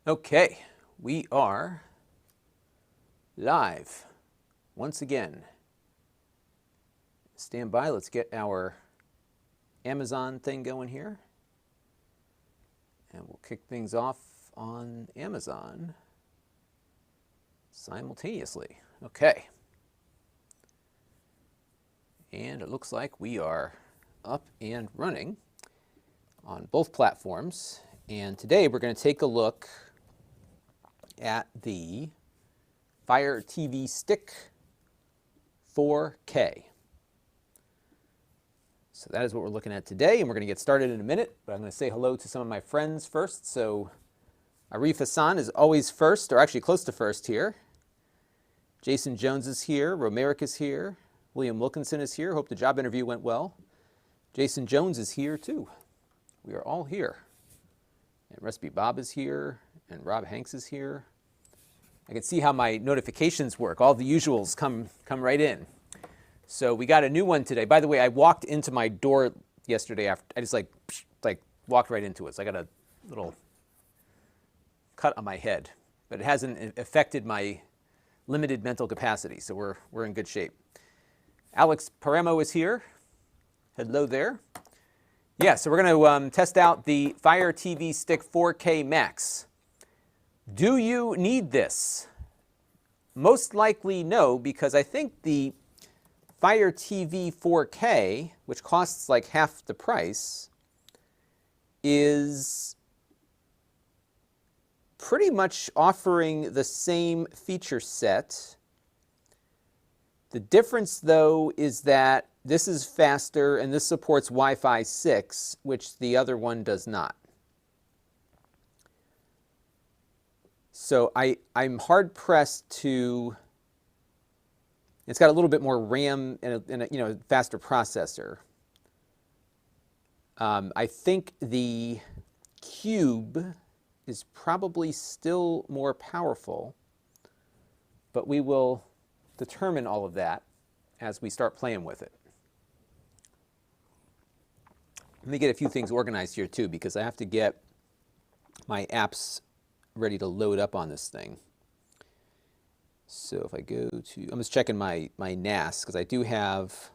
Okay, we are live once again. Stand by, let's get our Amazon thing going here. And we'll kick things off on Amazon simultaneously. Okay. And it looks like we are up and running on both platforms. And today we're going to take a look at the Fire TV Stick 4K. So that is what we're looking at today, and we're going to get started in a minute, but I'm going to say hello to some of my friends first. So Arif Hassan is always first, or actually close to first here. Jason Jones is here. Romerick is here. William Wilkinson is here. Hope the job interview went well. Jason Jones is here too. We are all here. And Recipe Bob is here, and Rob Hanks is here. I can see how my notifications work. All the usuals come right in. So we got a new one today. By the way, I walked into my door yesterday after, I just like walked right into it. So I got a little cut on my head, but it hasn't affected my limited mental capacity. So we're in good shape. Alex Paramo is here. Hello there. Yeah, so we're going to test out the Fire TV Stick 4K Max. Do you need this? Most likely no, because I think the Fire TV 4K, which costs like half the price, is pretty much offering the same feature set. The difference, though, is that this is faster and this supports Wi-Fi 6, which the other one does not. So I'm hard-pressed to... It's got a little bit more RAM and a faster processor. I think the Cube is probably still more powerful, but we will determine all of that as we start playing with it. Let me get a few things organized here too, because I have to get my apps ready to load up on this thing. So if I go to, I'm just checking my NAS, because I do have,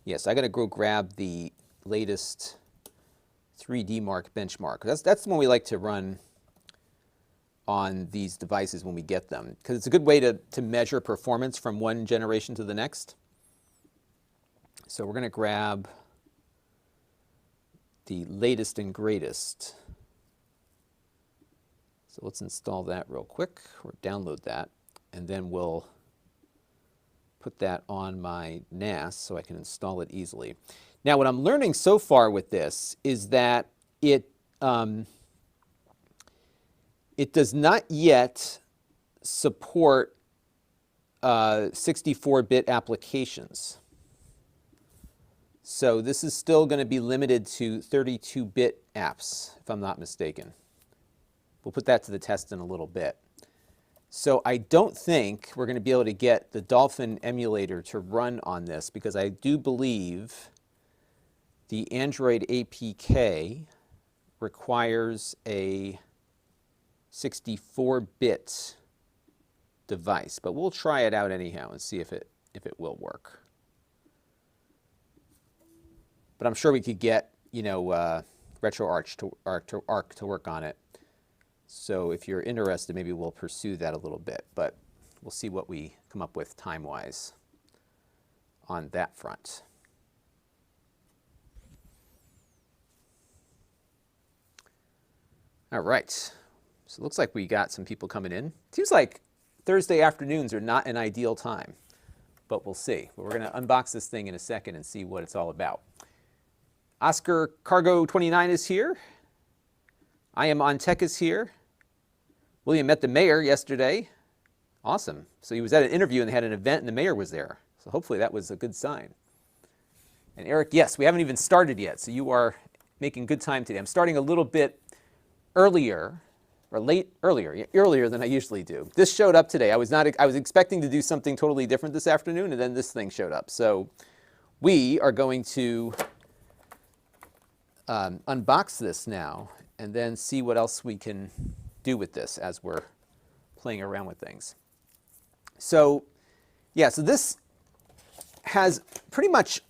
yes, I got to go grab the latest 3D Mark benchmark. That's the one we like to run on these devices when we get them, because it's a good way to measure performance from one generation to the next. So we're going to grab the latest and greatest. So let's install that real quick, or download that, and then we'll put that on my NAS so I can install it easily. Now, what I'm learning so far with this is that it does not yet support 64-bit applications. So this is still going to be limited to 32-bit apps, if I'm not mistaken. We'll put that to the test in a little bit. So I don't think we're going to be able to get the Dolphin emulator to run on this, because I do believe the Android APK requires a 64-bit device. But we'll try it out anyhow and see if it will work. But I'm sure we could get, RetroArch to work on it. So if you're interested, maybe we'll pursue that a little bit, but we'll see what we come up with time-wise on that front. All right, so it looks like we got some people coming in. Seems like Thursday afternoons are not an ideal time, but we'll see. But we're going to unbox this thing in a second and see what it's all about. Oscar Cargo 29 is here. I am on Tech is here. William met the mayor yesterday. Awesome. So he was at an interview and they had an event and the mayor was there. So hopefully that was a good sign. And Eric, yes, we haven't even started yet. So you are making good time today. I'm starting a little bit earlier, or earlier than I usually do. This showed up today. I was expecting to do something totally different this afternoon, and then this thing showed up. So we are going to unbox this now and then see what else we can do with this as we're playing around with things. So yeah, so this has pretty much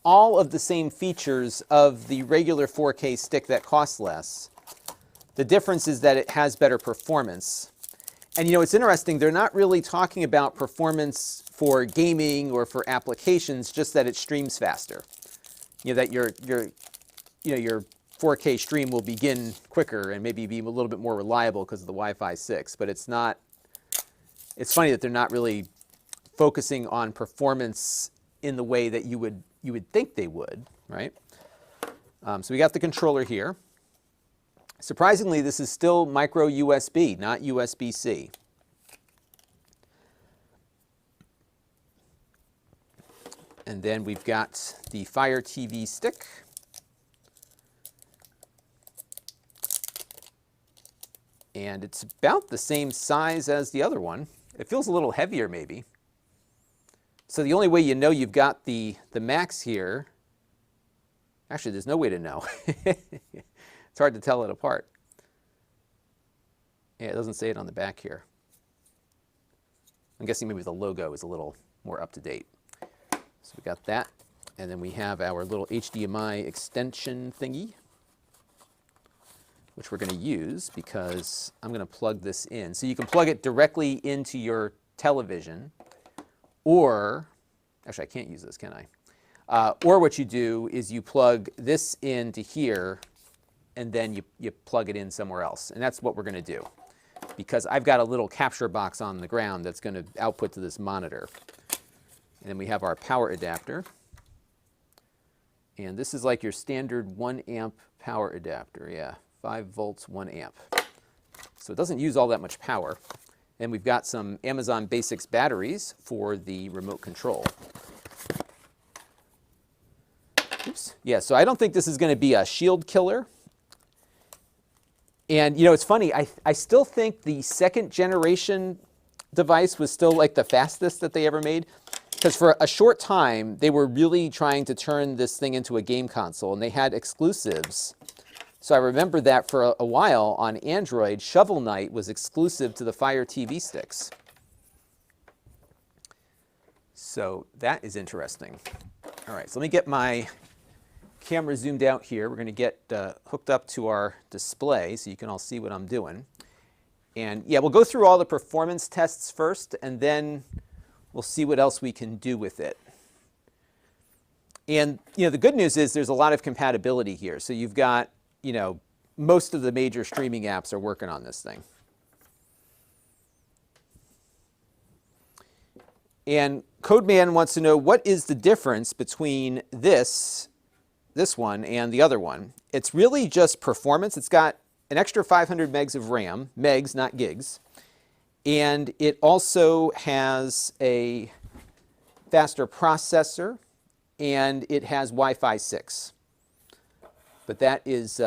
all of the same features of the regular 4K stick that costs less. The difference is that it has better performance. And you know, it's interesting, they're not really talking about performance for gaming or for applications, just that it streams faster. You know, that your 4K stream will begin quicker and maybe be a little bit more reliable because of the Wi-Fi 6, but it's not, it's funny that they're not really focusing on performance in the way that you would think they would, right? So we got the controller here. Surprisingly, this is still micro USB, not USB-C. And then we've got the Fire TV stick. And it's about the same size as the other one. It feels a little heavier maybe. So the only way you know you've got the Max here, actually there's no way to know. It's hard to tell it apart. Yeah, it doesn't say it on the back here. I'm guessing maybe the logo is a little more up to date. So we got that. And then we have our little HDMI extension thingy, which we're going to use because I'm going to plug this in. So you can plug it directly into your television, or, actually I can't use this, can I? Or what you do is you plug this into here, and then you plug it in somewhere else. And that's what we're going to do, because I've got a little capture box on the ground that's going to output to this monitor. And then we have our power adapter. And this is like your standard 1 amp power adapter, yeah. 5 volts, 1 amp. So it doesn't use all that much power. And we've got some Amazon Basics batteries for the remote control. Oops. Yeah, so I don't think this is going to be a shield killer. And you know, it's funny, I still think the second generation device was still like the fastest that they ever made. Because for a short time, they were really trying to turn this thing into a game console, and they had exclusives. So I remember that for a while on Android, Shovel Knight was exclusive to the Fire TV sticks. So that is interesting. All right, so let me get my camera zoomed out here. We're going to get hooked up to our display so you can all see what I'm doing. And yeah, we'll go through all the performance tests first, and then we'll see what else we can do with it. And you know, the good news is there's a lot of compatibility here. So you've got, you know, most of the major streaming apps are working on this thing. And Codeman wants to know, what is the difference between this one and the other one? It's really just performance. It's got an extra 500 megs of RAM, megs, not gigs. And it also has a faster processor, and it has Wi-Fi 6. But that is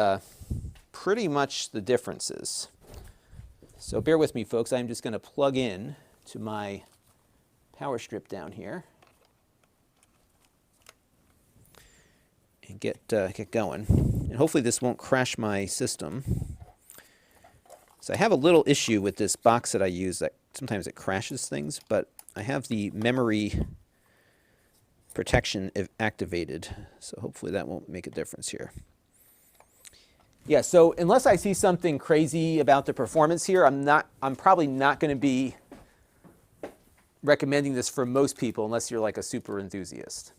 pretty much the differences. So bear with me, folks. I'm just going to plug in to my power strip down here and get going. And hopefully this won't crash my system. So I have a little issue with this box that I use that sometimes it crashes things, but I have the memory protection activated, so hopefully that won't make a difference here. Yeah, so unless I see something crazy about the performance here, I'm probably not going to be recommending this for most people unless you're like a super enthusiast.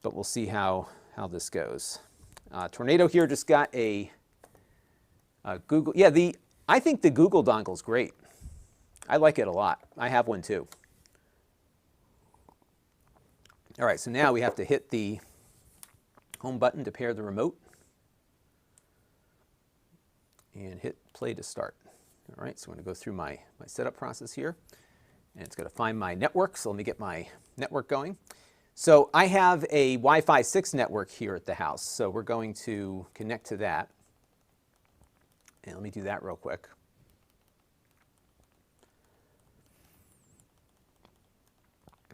But we'll see how this goes. Tornado here just got a Google. Yeah, I think the Google dongle is great. I like it a lot. I have one too. All right, so now we have to hit the home button to pair the remote and hit play to start. All right, so I'm going to go through my setup process here, and it's going to find my network, so let me get my network going. So I have a Wi-Fi 6 network here at the house, so we're going to connect to that. And let me do that real quick.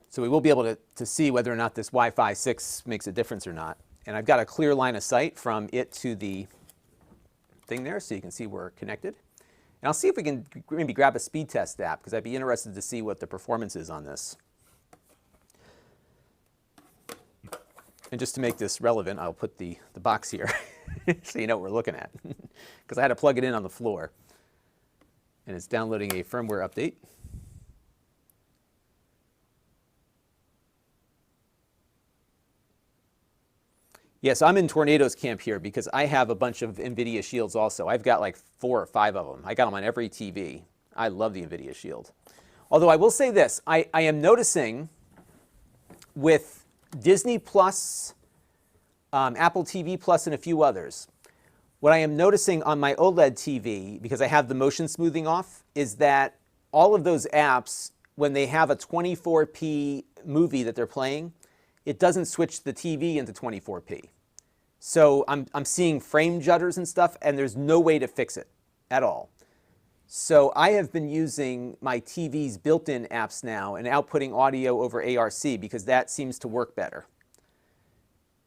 So we will be able to see whether or not this Wi-Fi 6 makes a difference or not. And I've got a clear line of sight from it to the thing there so you can see we're connected. And I'll see if we can maybe grab a speed test app because I'd be interested to see what the performance is on this. And just to make this relevant, I'll put the box here so you know what we're looking at because I had to plug it in on the floor. And it's downloading a firmware update. Yes, I'm in Tornado's camp here because I have a bunch of NVIDIA Shields also. I've got like 4 or 5 of them. I got them on every TV. I love the NVIDIA Shield. Although I will say this, I am noticing with Disney Plus, Apple TV Plus, and a few others, what I am noticing on my OLED TV, because I have the motion smoothing off, is that all of those apps, when they have a 24p movie that they're playing, it doesn't switch the TV into 24p. So I'm seeing frame jutters and stuff, and there's no way to fix it at all. So I have been using my TV's built-in apps now and outputting audio over ARC because that seems to work better.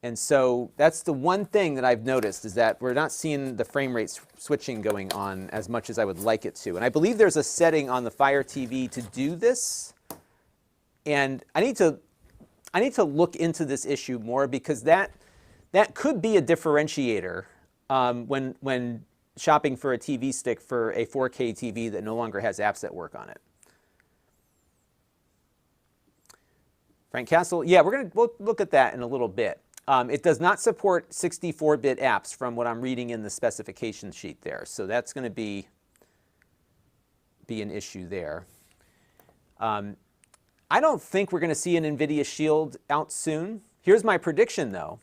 And so that's the one thing that I've noticed is that we're not seeing the frame rate switching going on as much as I would like it to. And I believe there's a setting on the Fire TV to do this. And I need to look into this issue more because that could be a differentiator when shopping for a TV stick for a 4K TV that no longer has apps that work on it. Frank Castle, yeah, we'll look at that in a little bit. It does not support 64-bit apps from what I'm reading in the specification sheet there. So that's going to be an issue there. I don't think we're going to see an NVIDIA Shield out soon. Here's my prediction, though.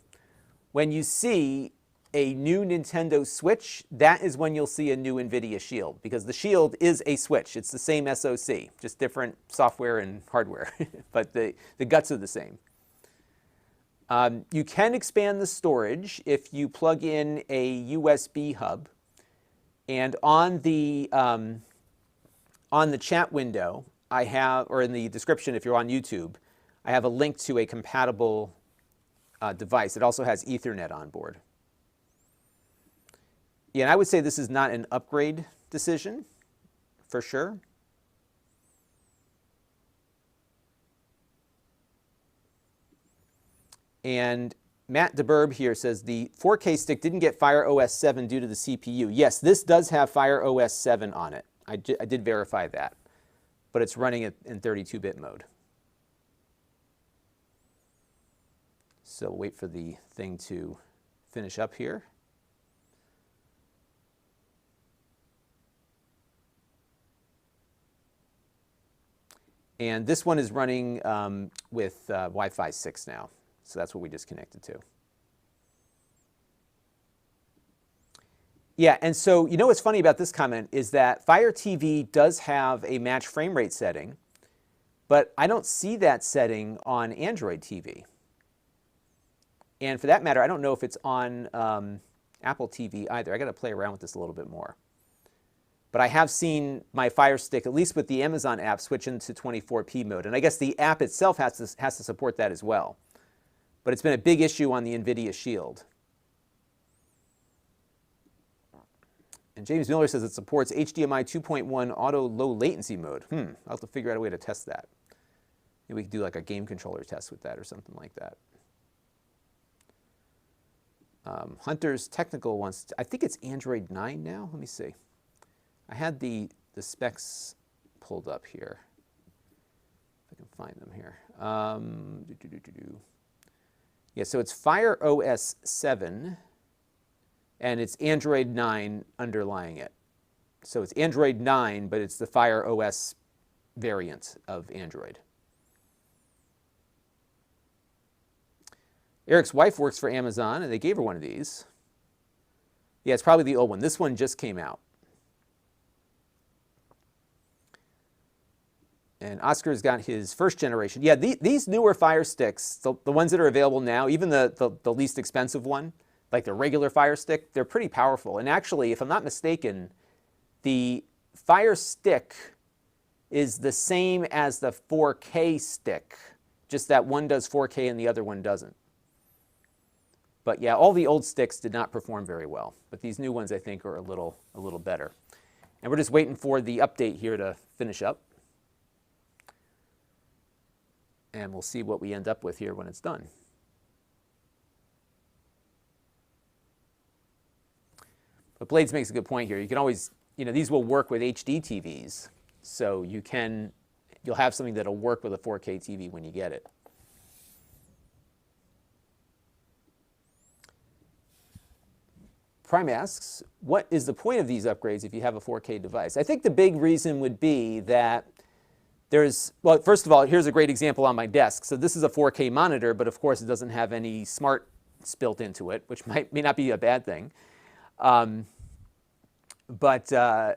When you see a new Nintendo Switch, that is when you'll see a new NVIDIA Shield, because the Shield is a Switch. It's the same SoC, just different software and hardware, but the guts are the same. You can expand the storage if you plug in a USB hub, and on the chat window, I have, or in the description if you're on YouTube, I have a link to a compatible device. It also has Ethernet on board. Yeah, and I would say this is not an upgrade decision, for sure. And Matt DeBurb here says the 4K stick didn't get Fire OS 7 due to the CPU. Yes, this does have Fire OS 7 on it. I did verify that. But it's running it in 32-bit mode. So we'll wait for the thing to finish up here. And this one is running with Wi-Fi 6 now. So that's what we just connected to. Yeah, and so you know what's funny about this comment is that Fire TV does have a match frame rate setting, but I don't see that setting on Android TV. And for that matter, I don't know if it's on Apple TV either. I got to play around with this a little bit more. But I have seen my Fire Stick, at least with the Amazon app, switch into 24p mode. And I guess the app itself has to support that as well. But it's been a big issue on the NVIDIA Shield. And James Miller says it supports HDMI 2.1 auto low latency mode. I'll have to figure out a way to test that. Maybe we could do like a game controller test with that or something like that. Hunter's Technical wants, I think it's Android 9 now. Let me see. I had the specs pulled up here. If I can find them here. Yeah, so it's Fire OS 7, and it's Android 9 underlying it. So it's Android 9, but it's the Fire OS variant of Android. Eric's wife works for Amazon, and they gave her one of these. Yeah, it's probably the old one. This one just came out. And Oscar's got his first generation. Yeah, these newer Fire Sticks, the ones that are available now, even the least expensive one, like the regular Fire Stick, they're pretty powerful. And actually, if I'm not mistaken, the Fire Stick is the same as the 4K stick, just that one does 4K and the other one doesn't. But yeah, all the old sticks did not perform very well. But these new ones, I think, are a little better. And we're just waiting for the update here to finish up. And we'll see what we end up with here when it's done. But Blades makes a good point here. You can always, these will work with HD TVs. So you'll have something that'll work with a 4K TV when you get it. Prime asks, what is the point of these upgrades if you have a 4K device? I think the big reason would be that well, first of all, here's a great example on my desk. So this is a 4K monitor, but of course it doesn't have any smarts built into it, which may not be a bad thing. It'll add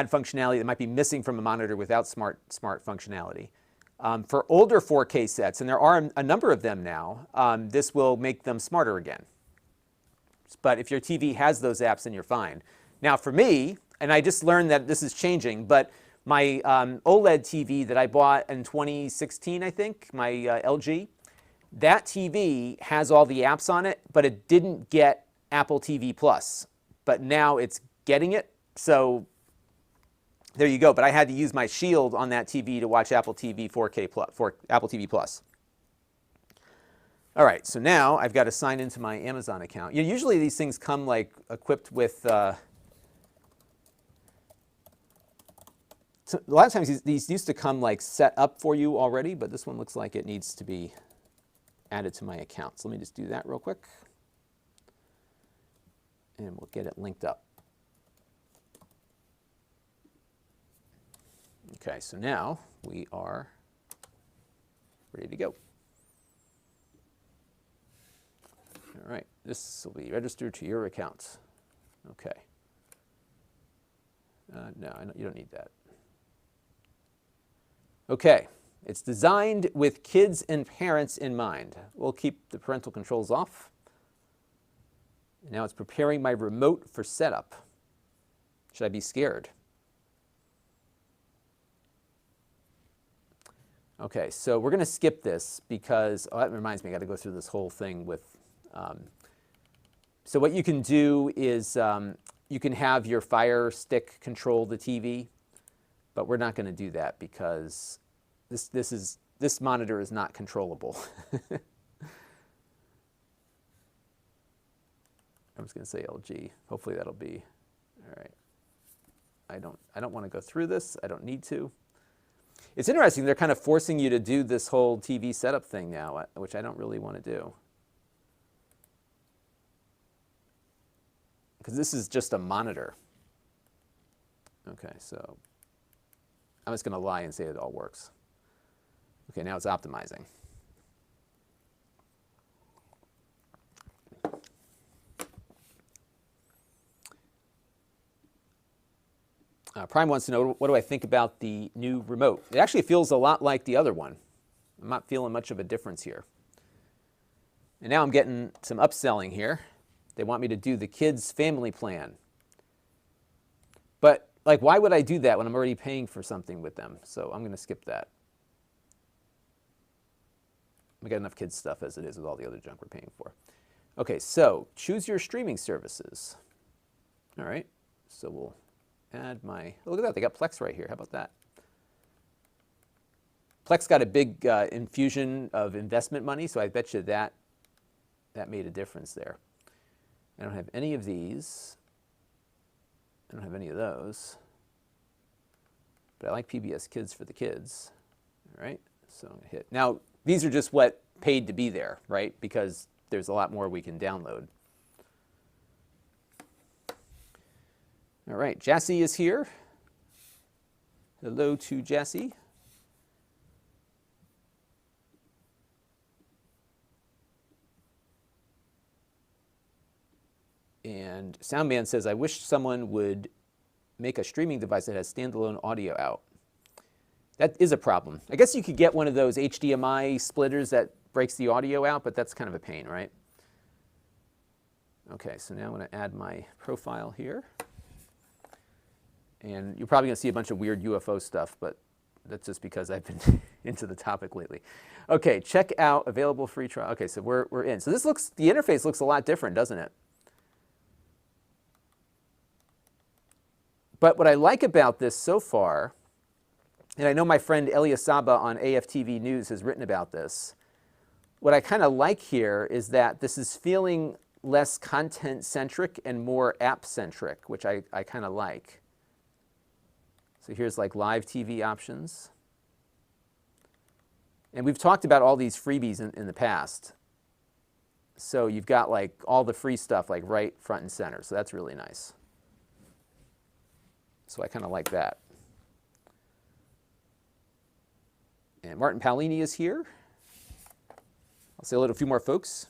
functionality that might be missing from a monitor without smart functionality. For older 4K sets, and there are a number of them now, this will make them smarter again. But if your TV has those apps, then you're fine. Now for me, and I just learned that this is changing, but my OLED TV that I bought in 2016, I think, my LG, that TV has all the apps on it, but it didn't get Apple TV Plus. But now it's getting it, so there you go. But I had to use my Shield on that TV to watch Apple TV 4K Plus, for Apple TV Plus. All right, so now I've got to sign into my Amazon account. Usually these things come like equipped with. So a lot of times these used to come like set up for you already, but this one looks like it needs to be added to my account. So let me just do that real quick. And we'll get it linked up. Okay, so now we are ready to go. All right, this will be registered to your account. Okay. No, you don't need that. Okay, it's designed with kids and parents in mind. We'll keep the parental controls off. Now it's preparing my remote for setup. Should I be scared? Okay, so we're going to skip this because, that reminds me, I got to go through this whole thing with, so what you can do is you can have your Fire Stick control the TV, but we're not going to do that because this monitor is not controllable. I was going to say LG. Hopefully that'll be all right. I don't want to go through this. I don't need to. It's interesting. They're kind of forcing you to do this whole TV setup thing now, which I don't really want to do. Because this is just a monitor. Okay, so I'm just going to lie and say it all works. Okay, now it's optimizing. Prime wants to know, what do I think about the new remote? It actually feels a lot like the other one. I'm not feeling much of a difference here. And now I'm getting some upselling here. They want me to do the kids' family plan. But like, why would I do that when I'm already paying for something with them? So I'm going to skip that. We got enough kids stuff as it is with all the other junk we're paying for. Okay, so choose your streaming services. All right, so we'll add my, oh, look at that, they got Plex right here. How about that? Plex got a big infusion of investment money, so I bet you that made a difference there. I don't have any of these. I don't have any of those. But I like PBS Kids for the kids. All right, so I'm going to hit. Now, these are just what paid to be there, right? Because there's a lot more we can download. All right, Jassy is here. Hello to Jassy. And Soundman says, I wish someone would make a streaming device that has standalone audio out. That is a problem. I guess you could get one of those HDMI splitters that breaks the audio out, but that's kind of a pain, right? Okay, so now I'm going to add my profile here. And you're probably going to see a bunch of weird UFO stuff, but That's just because I've been into the topic lately. Okay, check out available free trial. Okay, so we're in. So the interface looks a lot different, doesn't it? But what I like about this so far, and I know my friend Elia Saba on AFTV News has written about this, what I kind of like here is that this is feeling less content-centric and more app-centric, which I kind of like. So here's like live TV options. And we've talked about all these freebies in the past. So you've got like all the free stuff like right front and center. So that's really nice. So I kind of like that. And Martin Paolini is here. I'll say hello to a few more folks.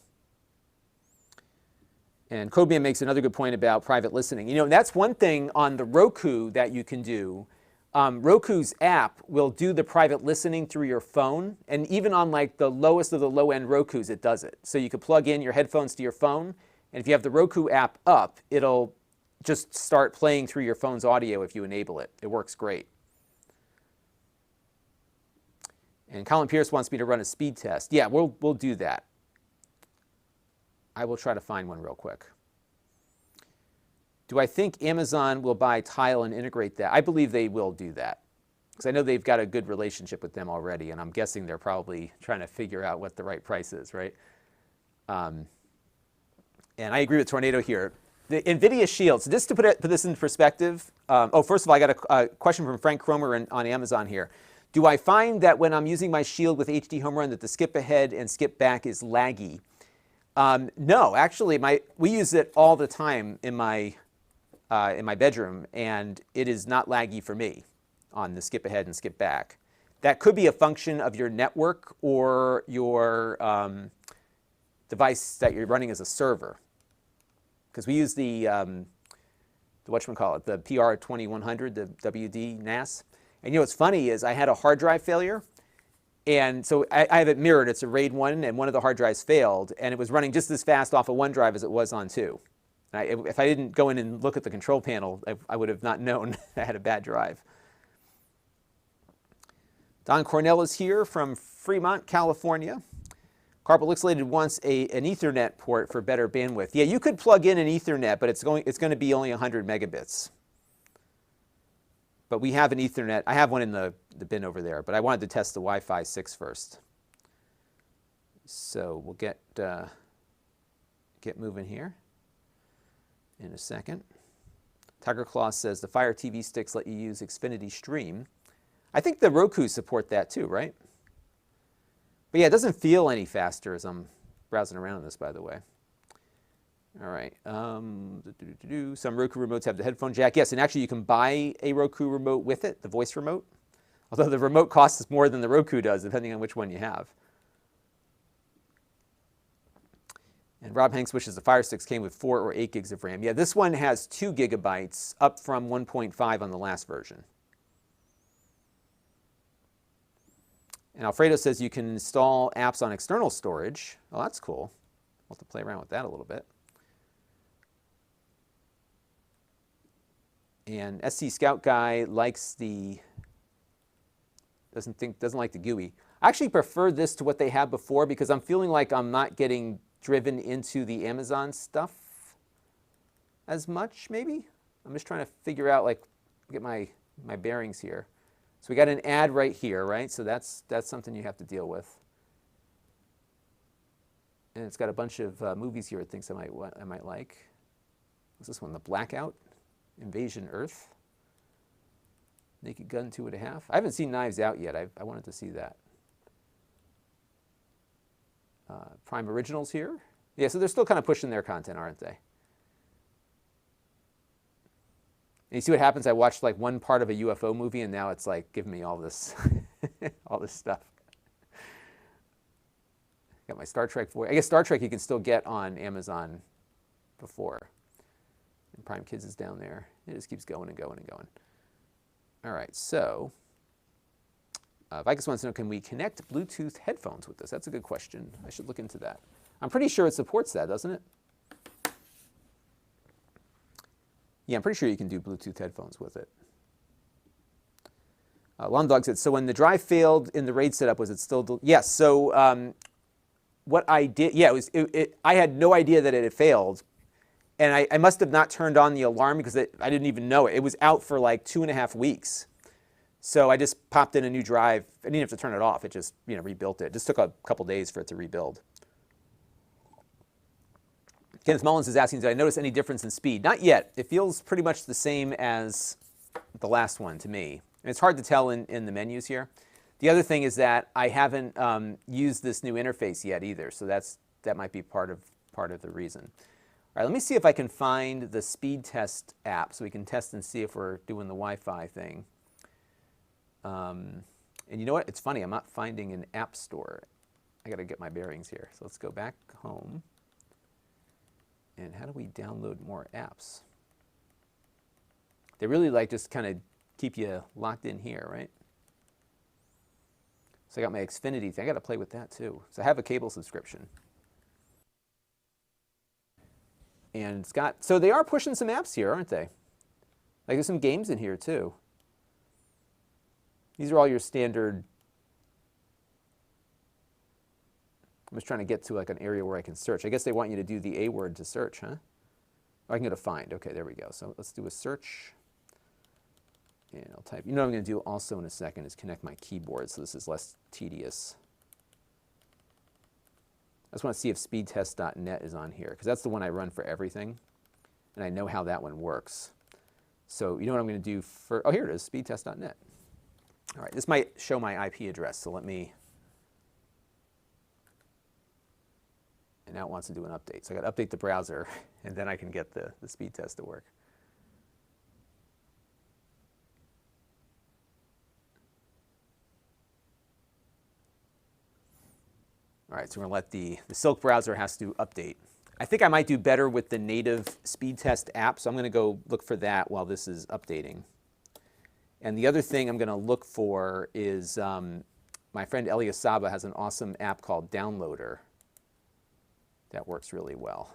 And Codeman makes another good point about private listening. You know, that's one thing on the Roku that you can do. Roku's app will do the private listening through your phone. And even on like the lowest of the low-end Rokus, it does it. So you could plug in your headphones to your phone. And if you have the Roku app up, it'll just start playing through your phone's audio if you enable it. It works great. And Colin Pierce wants me to run a speed test. Yeah, we'll do that. I will try to find one real quick. Do I think Amazon will buy Tile and integrate that? I believe they will do that. Because I know they've got a good relationship with them already, and I'm guessing they're probably trying to figure out what the right price is, right? And I agree with Tornado here. The NVIDIA Shield, so just to put this in perspective, first of all, I got a question from Frank Cromer on Amazon here. Do I find that when I'm using my Shield with HD Home Run that the skip ahead and skip back is laggy? No, actually, we use it all the time in my bedroom, and it is not laggy for me on the skip ahead and skip back. That could be a function of your network or your device that you're running as a server. Because we use the whatchamacallit, the PR2100, the WD NAS. And you know what's funny is I had a hard drive failure. And so I have it mirrored. It's a RAID 1, and one of the hard drives failed. And it was running just as fast off of one drive as it was on two. If I didn't go in and look at the control panel, I would have not known I had a bad drive. Don Cornell is here from Fremont, California. Carpet Lixlated wants an Ethernet port for better bandwidth. Yeah, you could plug in an Ethernet, but it's going to be only 100 megabits. But we have an Ethernet. I have one in the bin over there, but I wanted to test the Wi-Fi 6 first. So we'll get moving here in a second. Tiger Claw says the Fire TV sticks let you use Xfinity Stream. I think the Roku support that too, right? But yeah, it doesn't feel any faster as I'm browsing around this, by the way. All right. Some Roku remotes have the headphone jack. Yes, and actually you can buy a Roku remote with it, the voice remote. Although the remote costs more than the Roku does, depending on which one you have. And Rob Hanks wishes the Fire Sticks came with 4 or 8 gigs of RAM. Yeah, this one has 2 gigabytes, up from 1.5 on the last version. And Alfredo says you can install apps on external storage. Oh, that's cool. We'll have to play around with that a little bit. And SC Scout Guy likes doesn't like the GUI. I actually prefer this to what they had before because I'm feeling like I'm not getting driven into the Amazon stuff as much, maybe. I'm just trying to figure out, like, get my bearings here. So we got an ad right here, right? So that's something you have to deal with. And it's got a bunch of movies here it thinks I might like. What's this one? The Blackout, Invasion Earth, Naked Gun 2.5. I haven't seen Knives Out yet. I wanted to see that. Prime Originals here. Yeah, so they're still kind of pushing their content, aren't they? And you see what happens? I watched like one part of a UFO movie, and now it's like giving me all this, all this stuff. Got my Star Trek voice. I guess Star Trek you can still get on Amazon before. And Prime Kids is down there. It just keeps going and going and going. All right, so Vicus wants to know, can we connect Bluetooth headphones with this? That's a good question. I should look into that. I'm pretty sure it supports that, doesn't it? Yeah, I'm pretty sure you can do Bluetooth headphones with it. Lon.TV said, so when the drive failed in the RAID setup, was it still? Yes. So what I did, yeah, I had no idea that it had failed. And I must have not turned on the alarm because I didn't even know it. It was out for like 2.5 weeks. So I just popped in a new drive. I didn't have to turn it off. It just, rebuilt it. It just took a couple days for it to rebuild. Kenneth Mullins is asking, did I notice any difference in speed? Not yet. It feels pretty much the same as the last one to me. And it's hard to tell in the menus here. The other thing is that I haven't used this new interface yet either. So that might be part of the reason. All right, let me see if I can find the speed test app so we can test and see if we're doing the Wi-Fi thing. And you know what? It's funny. I'm not finding an app store. I got to get my bearings here. So let's go back home. And how do we download more apps? They really just kind of keep you locked in here, right? So I got my Xfinity thing. I got to play with that too. So I have a cable subscription. And so they are pushing some apps here, aren't they? Like there's some games in here too. These are all your standard. I'm just trying to get to like an area where I can search. I guess they want you to do the A word to search, huh? Oh, I can go to find. Okay, there we go. So let's do a search. And I'll type. You know what I'm going to do also in a second is connect my keyboard so this is less tedious. I just want to see if speedtest.net is on here because that's the one I run for everything. And I know how that one works. So you know what I'm going to do for, oh, here it is, speedtest.net. All right, this might show my IP address, so let me, and now it wants to do an update. So I got to update the browser, and then I can get the speed test to work. All right, so we're going to let the Silk browser has to update. I think I might do better with the native speed test app, so I'm going to go look for that while this is updating. And the other thing I'm going to look for is my friend Elias Saba has an awesome app called Downloader that works really well.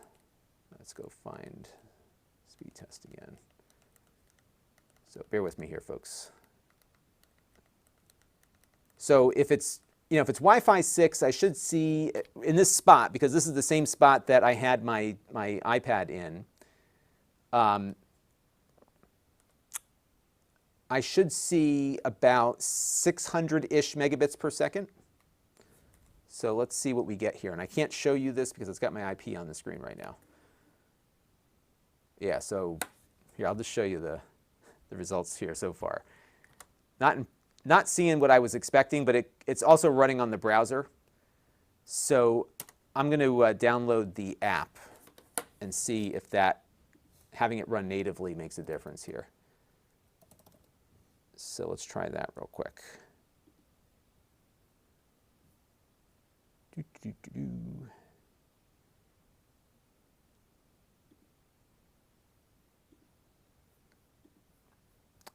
Let's go find speed test again. So bear with me here, folks. So if it's Wi-Fi 6, I should see in this spot, because this is the same spot that I had my iPad in, I should see about 600-ish megabits per second. So let's see what we get here. And I can't show you this because it's got my IP on the screen right now. Yeah, so here, I'll just show you the results here so far. Not seeing what I was expecting, but it's also running on the browser. So I'm going to download the app and see if having it run natively makes a difference here. So let's try that real quick.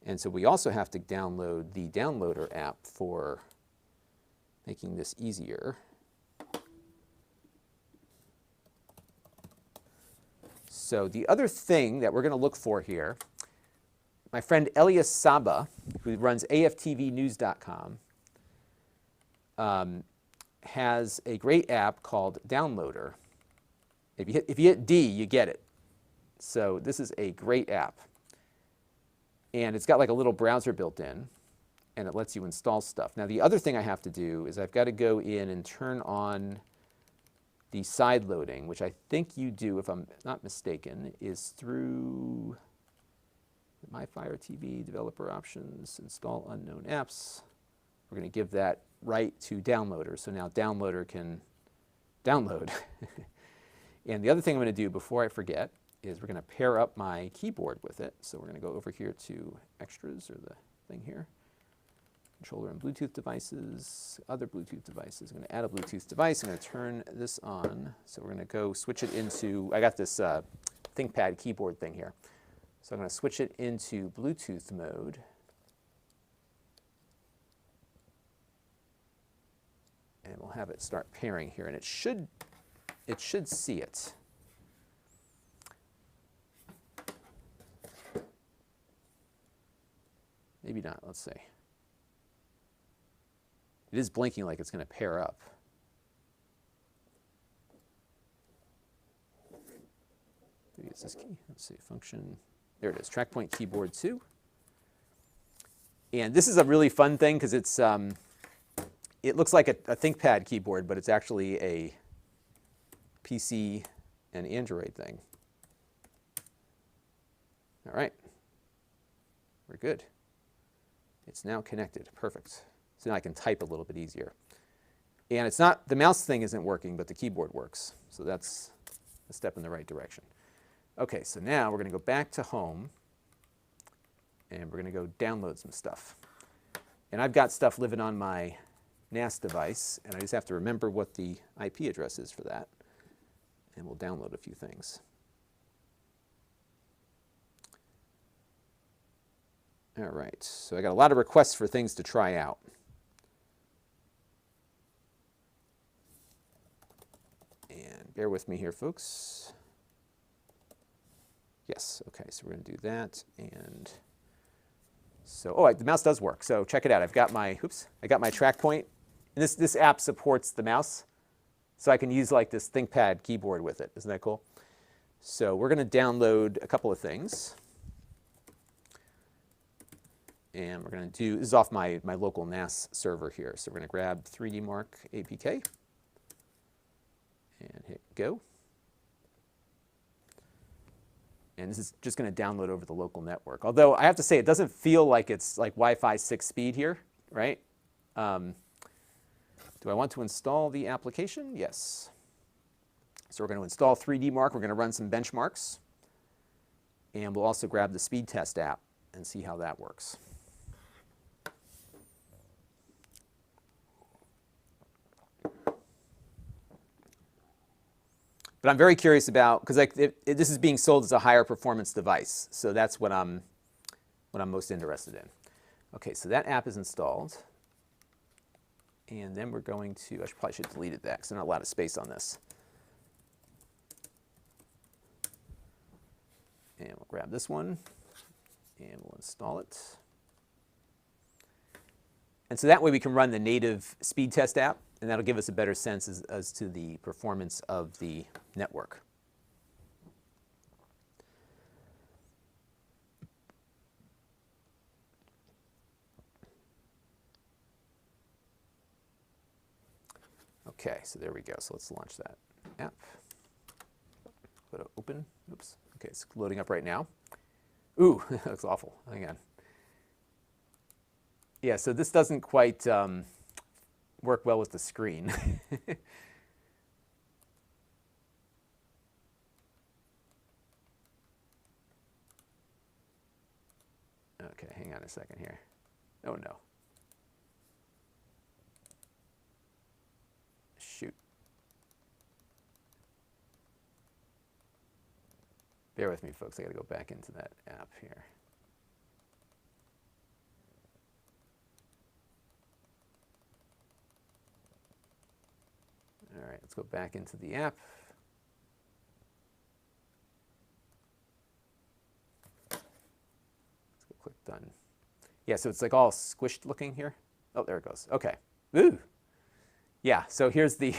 And so we also have to download the Downloader app for making this easier. So the other thing that we're going to look for here, my friend Elias Saba, who runs AFTVnews.com, has a great app called Downloader. If you hit D, you get it. So this is a great app. And it's got like a little browser built in, and it lets you install stuff. Now, the other thing I have to do is I've got to go in and turn on the side loading, which I think you do, if I'm not mistaken, is through My Fire TV, developer options, install unknown apps. We're going to give that right to Downloader. So now Downloader can download. And the other thing I'm going to do before I forget is we're going to pair up my keyboard with it. So we're going to go over here to extras, or the thing here. Controller and Bluetooth devices, other Bluetooth devices. I'm going to add a Bluetooth device. I'm going to turn this on. So we're going to go switch it into, I got this ThinkPad keyboard thing here. So I'm going to switch it into Bluetooth mode. And we'll have it start pairing here. And it should see it. Maybe not, let's see. It is blinking like it's going to pair up. Maybe it's this key. Let's see, function. There it is, track point keyboard 2. And this is a really fun thing because it's it looks like a ThinkPad keyboard, but it's actually a PC and Android thing. All right, we're good. It's now connected, perfect. So now I can type a little bit easier. And it's not, the mouse thing isn't working, but the keyboard works. So that's a step in the right direction. Okay, so now we're going to go back to home, and we're going to go download some stuff. And I've got stuff living on my NAS device, and I just have to remember what the IP address is for that. And we'll download a few things. All right, so I got a lot of requests for things to try out. And bear with me here, folks. Yes, okay, so we're going to do that. And so, oh, the mouse does work. So check it out. I've got my, I got my track point. And this app supports the mouse. So I can use like this ThinkPad keyboard with it. Isn't that cool? So we're going to download a couple of things. And we're going to do, this is off my local NAS server here. So we're going to grab 3D Mark APK and hit go. And this is just going to download over the local network. Although I have to say, it doesn't feel like it's like Wi-Fi 6 speed here, right? Do I want to install the application? Yes. So we're going to install 3D Mark. We're going to run some benchmarks. And we'll also grab the speed test app and see how that works. But I'm very curious about, because like this is being sold as a higher performance device. So that's what I'm most interested in. Okay, so that app is installed. And then we're going to, probably should have deleted that because there's not a lot of space on this. And we'll grab this one and we'll install it. And so that way we can run the native speed test app, and that'll give us a better sense as to the performance of the network. Okay, so there we go. So let's launch that app. Go to open. Oops. Okay, it's loading up right now. Ooh, that looks awful. Hang on. Yeah, so this doesn't quite work well with the screen. Okay, hang on a second here. Oh no. Shoot. Bear with me, folks. I got to go back into that app here. All right, let's go back into the app. Let's go click done. Yeah, so it's like all squished looking here. Oh, there it goes. Okay. Ooh. Yeah, so here's the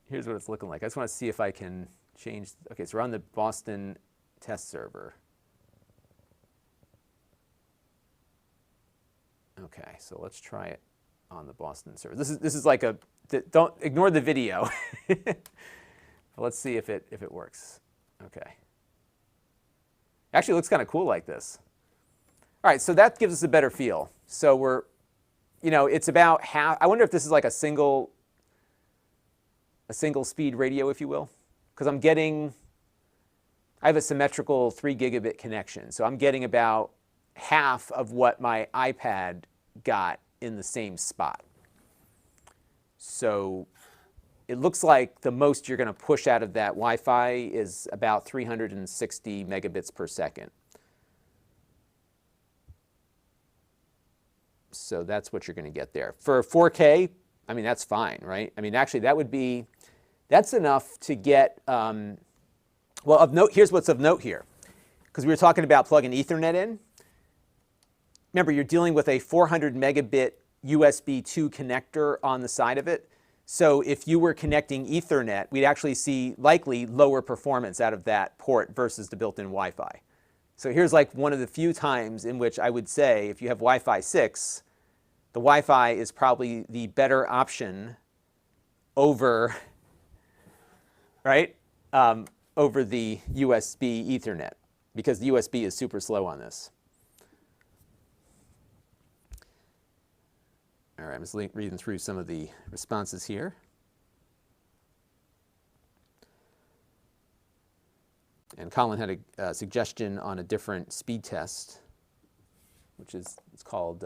here's what it's looking like. I just want to see if I can change. Okay, so we're on the Boston test server. Okay, so let's try it on the Boston server. This is like a, don't ignore the video. Let's see if it works. Okay. Actually, it looks kind of cool like this. All right, so that gives us a better feel. So we're, you know, it's about half. I wonder if this is like a single speed radio, if you will, because I have a symmetrical 3 gigabit connection, so I'm getting about half of what my iPad got in the same spot. So it looks like the most you're going to push out of that Wi-Fi is about 360 megabits per second. So that's what you're going to get there. For 4K, I mean, that's fine, right? I mean, actually, that's enough to get, well, of note, here's what's of note here. Because we were talking about plugging Ethernet in. Remember, you're dealing with a 400 megabit USB 2 connector on the side of it. So if you were connecting Ethernet, we'd actually see likely lower performance out of that port versus the built-in Wi-Fi. So here's like one of the few times in which I would say if you have Wi-Fi 6, the Wi-Fi is probably the better option over, right, over the USB Ethernet, because the USB is super slow on this. All right, I'm just reading through some of the responses here. And Colin had a suggestion on a different speed test, which is it's called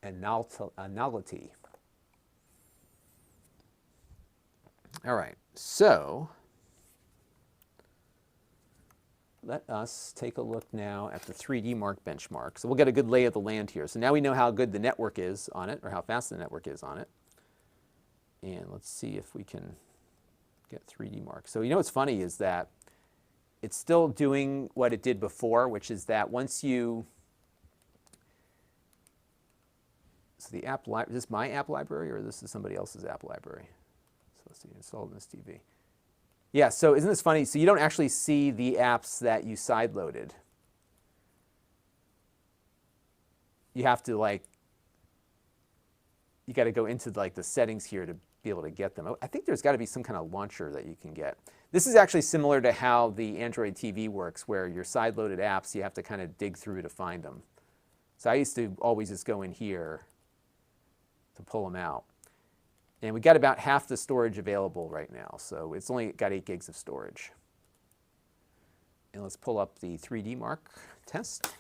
anality. All right, so let us take a look now at the 3D Mark benchmark. So we'll get a good lay of the land here. So now we know how good the network is on it, or how fast the network is on it. And let's see if we can get 3D Mark. So you know what's funny is that it's still doing what it did before, which is that once you, so the app library, is this my app library or this is somebody else's app library? So let's see, installed Lon.TV. Yeah, so isn't this funny? So you don't actually see the apps that you sideloaded. You have to like, you got to go into like the settings here to be able to get them. I think there's got to be some kind of launcher that you can get. This is actually similar to how the Android TV works, where your sideloaded apps, you have to kind of dig through to find them. So I used to always just go in here to pull them out. And we got about half the storage available right now, so it's only got 8 gigs of storage. And let's pull up the 3D Mark test.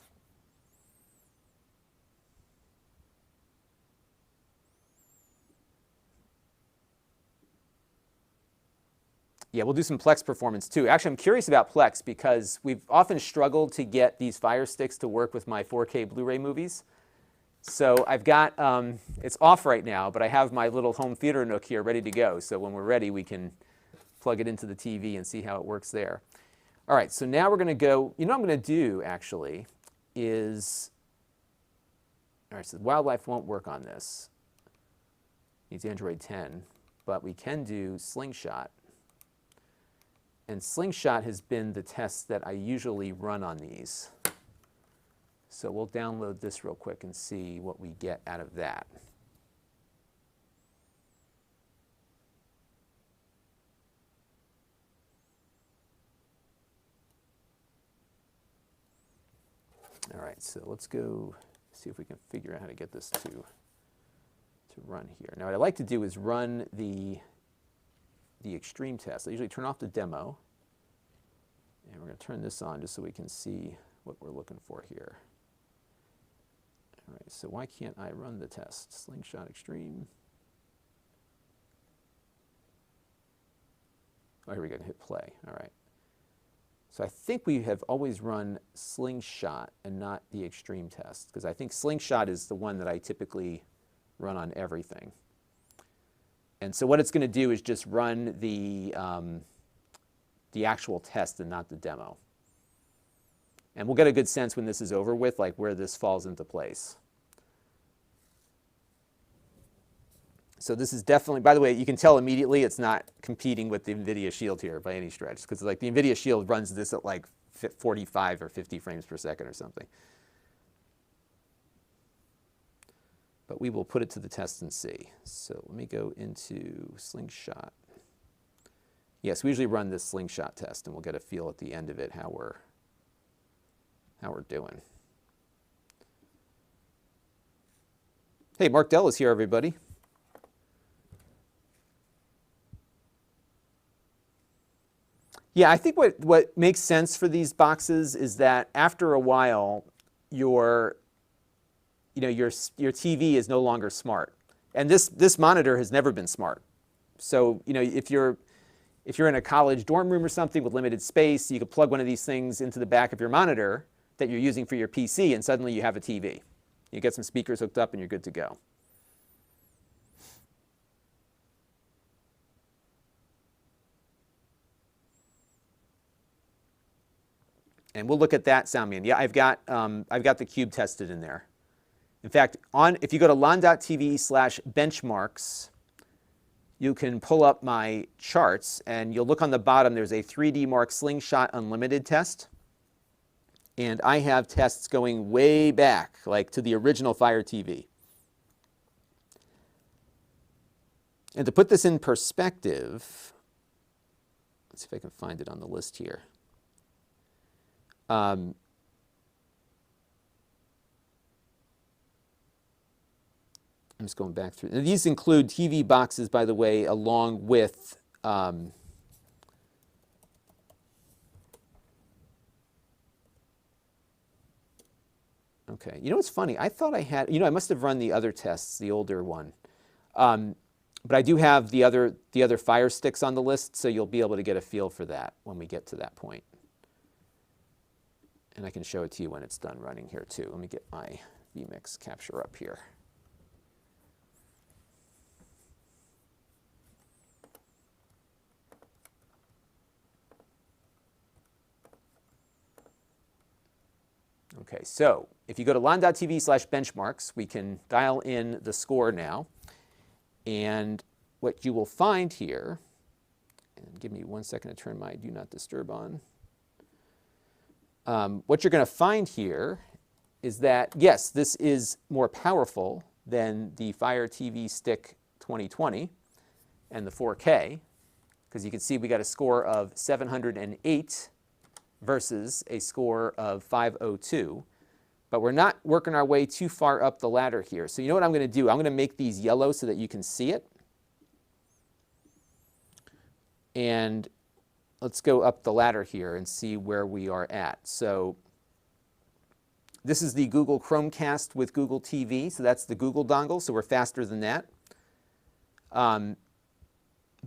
Yeah, we'll do some Plex performance too. Actually, I'm curious about Plex because we've often struggled to get these Fire Sticks to work with my 4K Blu-ray movies. So I've got, it's off right now, but I have my little home theater nook here ready to go. So when we're ready, we can plug it into the TV and see how it works there. All right, so now we're going to go, you know what I'm going to do actually is, all right, so Wildlife won't work on this. Needs Android 10, but we can do Slingshot. And Slingshot has been the test that I usually run on these. So we'll download this real quick and see what we get out of that. All right, so let's go see if we can figure out how to get this to run here. Now what I like to do is run the extreme test. I usually turn off the demo. And we're going to turn this on just so we can see what we're looking for here. All right, so why can't I run the test? Slingshot Extreme. Oh, here we go, hit play. All right. So I think we have always run Slingshot and not the Extreme test, because I think Slingshot is the one that I typically run on everything. And so what it's going to do is just run the actual test and not the demo. And we'll get a good sense when this is over with, like where this falls into place. So this is definitely, by the way, you can tell immediately it's not competing with the NVIDIA Shield here by any stretch, because like the NVIDIA Shield runs this at like 45 or 50 frames per second or something. But we will put it to the test and see. So let me go into Slingshot. Yes, we usually run this Slingshot test, and we'll get a feel at the end of it how we're doing. Hey, Mark Dell is here, everybody. Yeah, I think what makes sense for these boxes is that after a while, your TV is no longer smart, and this monitor has never been smart. So if you're in a college dorm room or something with limited space, you could plug one of these things into the back of your monitor that you're using for your PC, and suddenly you have a TV. You get some speakers hooked up, and you're good to go. And we'll look at that SoundMan. Yeah, I've got the cube tested in there. In fact, if you go to Lon.TV/benchmarks, you can pull up my charts, and you'll look on the bottom. There's a 3D Mark Slingshot Unlimited test. And I have tests going way back, like to the original Fire TV. And to put this in perspective, let's see if I can find it on the list here. I'm just going back through. Now, these include TV boxes, by the way, along with okay. You know what's funny? I thought I had, I must have run the other tests, the older one. But I do have the other Fire Sticks on the list, so you'll be able to get a feel for that when we get to that point. And I can show it to you when it's done running here too. Let me get my vMix capture up here. Okay, so if you go to Lon.TV/benchmarks, we can dial in the score now. And what you will find here, and give me 1 second to turn my Do Not Disturb on. What you're going to find here is that, yes, this is more powerful than the Fire TV Stick 2020 and the 4K, because you can see we got a score of 708 versus a score of 502. But we're not working our way too far up the ladder here. So you know what I'm going to do? I'm going to make these yellow so that you can see it. And let's go up the ladder here and see where we are at. So this is the Google Chromecast with Google TV. So that's the Google dongle. So we're faster than that.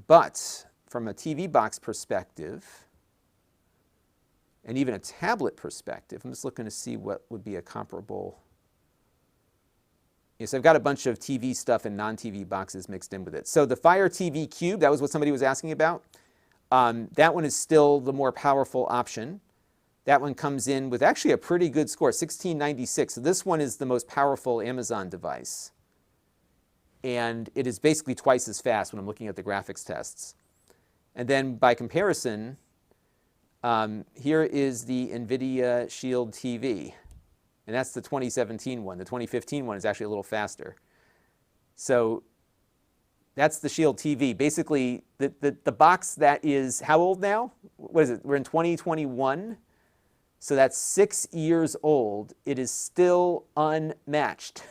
But from a TV box perspective, and even a tablet perspective, I'm just looking to see what would be a comparable. Yes, I've got a bunch of TV stuff and non-TV boxes mixed in with it. So the Fire TV Cube, that was what somebody was asking about. That one is still the more powerful option. That one comes in with actually a pretty good score, 1696. So this one is the most powerful Amazon device. And it is basically twice as fast when I'm looking at the graphics tests. And then by comparison, here is the NVIDIA Shield TV, and that's the 2017 one. The 2015 one is actually a little faster. So that's the Shield TV. Basically, the box that is how old now? What is it? We're in 2021, so that's 6 years old. It is still unmatched.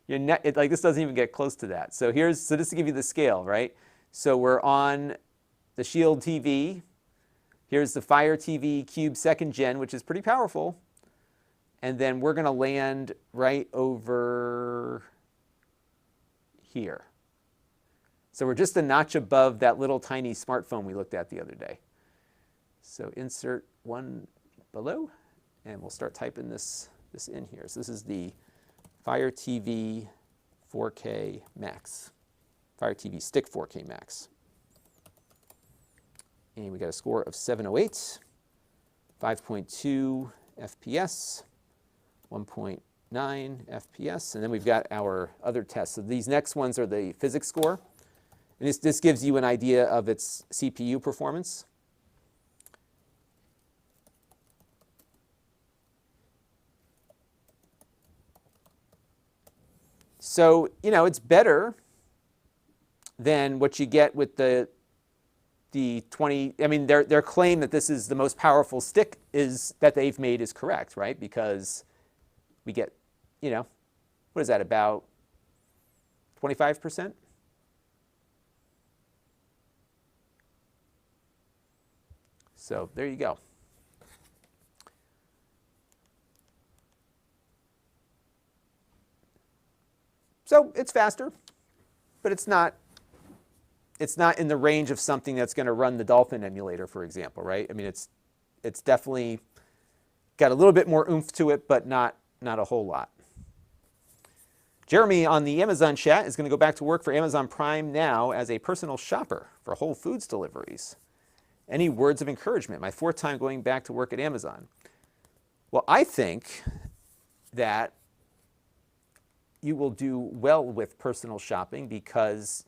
Like this doesn't even get close to that. So just to give you the scale, right? So we're on the Shield TV. Here's the Fire TV Cube 2nd Gen, which is pretty powerful. And then we're going to land right over here. So we're just a notch above that little tiny smartphone we looked at the other day. So insert one below, and we'll start typing this in here. So this is the Fire TV 4K Max, Fire TV Stick 4K Max. And we got a score of 708, 5.2 FPS, 1.9 FPS, and then we've got our other tests. So these next ones are the physics score. And this gives you an idea of its CPU performance. So, it's better than what you get with the 20, I mean, their claim that this is the most powerful stick that they've made is correct, right? Because we get, what is that, about 25%? So there you go. So it's faster, but it's not in the range of something that's going to run the Dolphin emulator, for example, right? I mean, it's definitely got a little bit more oomph to it, but not a whole lot. Jeremy on the Amazon chat is going to go back to work for Amazon Prime now as a personal shopper for Whole Foods deliveries. Any words of encouragement? My 4th time going back to work at Amazon. Well, I think that you will do well with personal shopping, because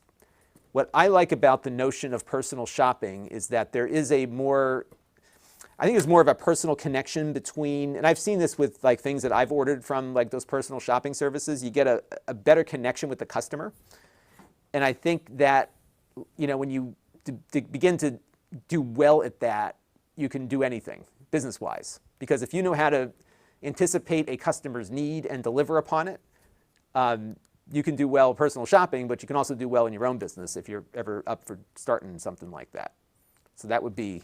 what I like about the notion of personal shopping is that there is I think there's more of a personal connection between, and I've seen this with like things that I've ordered from like those personal shopping services. You get a better connection with the customer. And I think that, when you begin to do well at that, you can do anything business-wise. Because if you know how to anticipate a customer's need and deliver upon it, you can do well personal shopping, but you can also do well in your own business if you're ever up for starting something like that. So that would be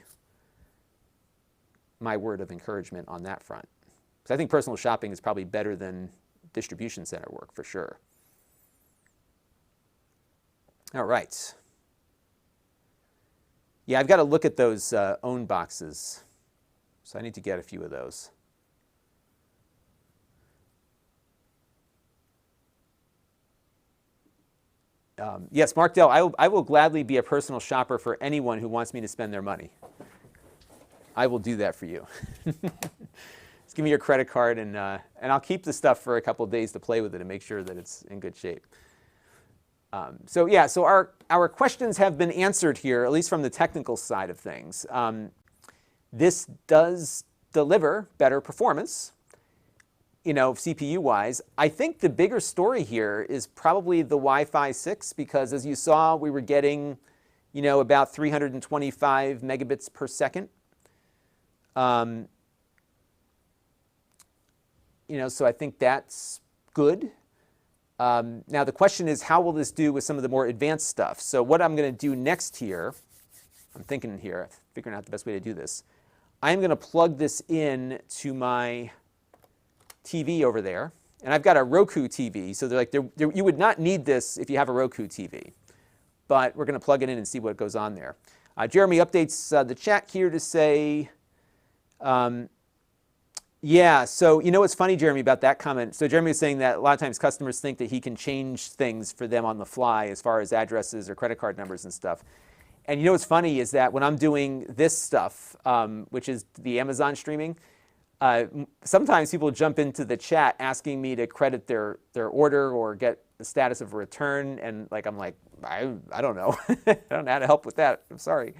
my word of encouragement on that front. Because I think personal shopping is probably better than distribution center work for sure. All right. Yeah, I've got to look at those own boxes. So I need to get a few of those. Yes, Mark Dell, I will gladly be a personal shopper for anyone who wants me to spend their money. I will do that for you. Just give me your credit card, and I'll keep the stuff for a couple of days to play with it and make sure that it's in good shape. So our questions have been answered here, at least from the technical side of things. This does deliver better performance, CPU-wise. I think the bigger story here is probably the Wi-Fi 6, because as you saw, we were getting, about 325 megabits per second. So I think that's good. Now the question is, how will this do with some of the more advanced stuff? So what I'm going to do next here, figuring out the best way to do this. I'm going to plug this in to my TV over there, and I've got a Roku TV. So you would not need this if you have a Roku TV, but we're going to plug it in and see what goes on there. Jeremy updates the chat here to say, yeah, so what's funny, Jeremy, about that comment? So Jeremy was saying that a lot of times customers think that he can change things for them on the fly as far as addresses or credit card numbers and stuff. And what's funny is that when I'm doing this stuff, which is the Amazon streaming, sometimes people jump into the chat asking me to credit their order or get the status of a return, and I'm like, I don't know. I don't know how to help with that. I'm sorry.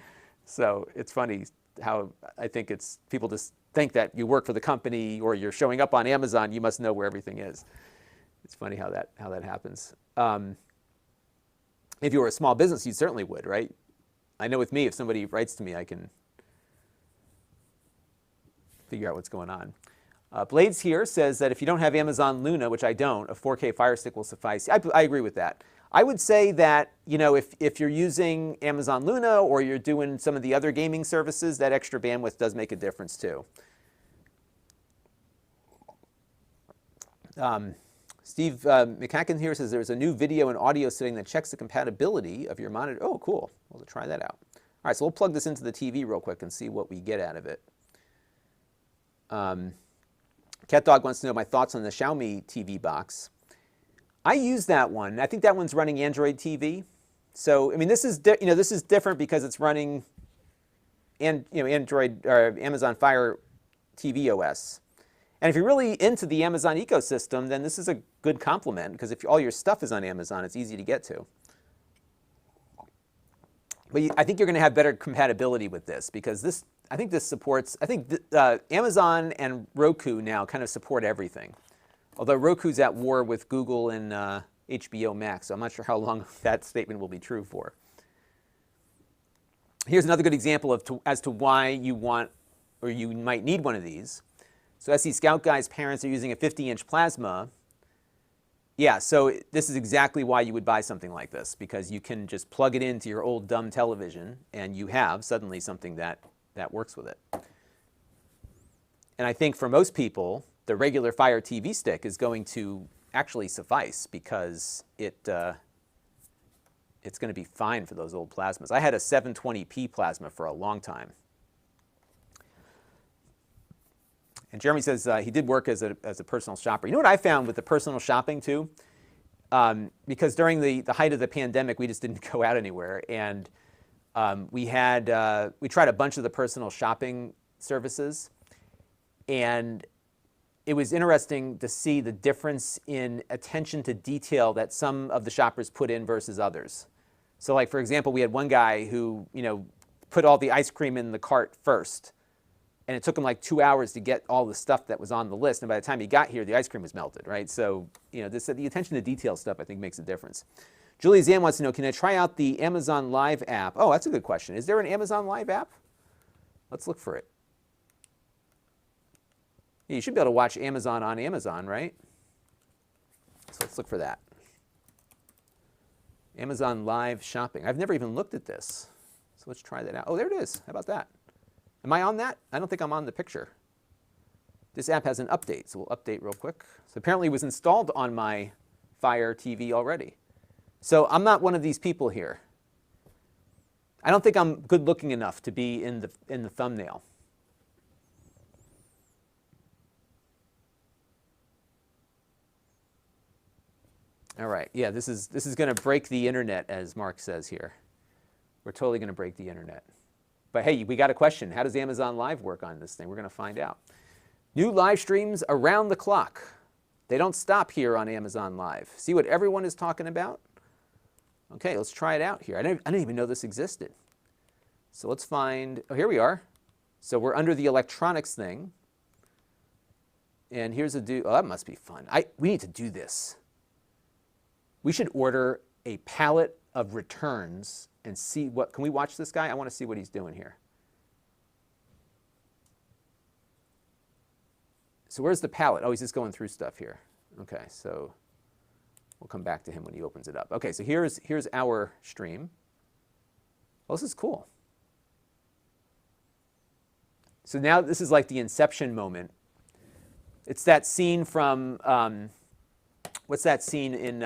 So it's funny how I think people just think that you work for the company or you're showing up on Amazon, you must know where everything is. It's funny how that happens. If you were a small business, you certainly would, right? I know with me, if somebody writes to me, I can figure out what's going on. Blades here says that if you don't have Amazon Luna, which I don't, a 4K Fire Stick will suffice. I agree with that. I would say that, if you're using Amazon Luna or you're doing some of the other gaming services, that extra bandwidth does make a difference too. Steve McHacken here says there's a new video and audio setting that checks the compatibility of your monitor. Oh, cool. We'll try that out. All right, so we'll plug this into the TV real quick and see what we get out of it. Cat Dog wants to know my thoughts on the Xiaomi TV box. I use that one. I think that one's running Android TV. So, this is this is different because it's running Android or Amazon Fire TV OS. And if you're really into the Amazon ecosystem, then this is a good complement, because if all your stuff is on Amazon, it's easy to get to. But I think you're going to have better compatibility with this, because I think this supports, Amazon and Roku now kind of support everything. Although Roku's at war with Google and HBO Max, so I'm not sure how long that statement will be true for. Here's another good example as to why you want, or you might need one of these. So SC Scout Guy's parents are using a 50-inch plasma. Yeah, so this is exactly why you would buy something like this, because you can just plug it into your old dumb television, and you have suddenly something that works with it. And I think for most people, the regular Fire TV stick is going to actually suffice, because it's going to be fine for those old plasmas. I had a 720p plasma for a long time. And Jeremy says he did work as a personal shopper. You know what I found with the personal shopping too? Because during the height of the pandemic, we just didn't go out anywhere. And We tried a bunch of the personal shopping services, and it was interesting to see the difference in attention to detail that some of the shoppers put in versus others. So like, for example, we had one guy who, put all the ice cream in the cart first, and it took him like 2 hours to get all the stuff that was on the list. And by the time he got here, the ice cream was melted, right? So, the attention to detail stuff, I think, makes a difference. Julie Zan wants to know, can I try out the Amazon Live app? Oh, that's a good question. Is there an Amazon Live app? Let's look for it. Yeah, you should be able to watch Amazon on Amazon, right? So let's look for that. Amazon Live Shopping. I've never even looked at this. So let's try that out. Oh, there it is. How about that? Am I on that? I don't think I'm on the picture. This app has an update, so we'll update real quick. So apparently it was installed on my Fire TV already. So I'm not one of these people here. I don't think I'm good looking enough to be in the thumbnail. All right, yeah, this is going to break the internet, as Mark says here. We're totally going to break the internet. But hey, we got a question. How does Amazon Live work on this thing? We're going to find out. New live streams around the clock. They don't stop here on Amazon Live. See what everyone is talking about? Okay, let's try it out here. I didn't even know this existed. So let's find, oh, here we are. So we're under the electronics thing. And here's oh, that must be fun. We need to do this. We should order a pallet of returns and see can we watch this guy? I want to see what he's doing here. So where's the pallet? Oh, he's just going through stuff here. Okay, so we'll come back to him when he opens it up. Okay, so here's our stream. Well, this is cool. So now this is like the inception moment. It's that scene from, what's that scene in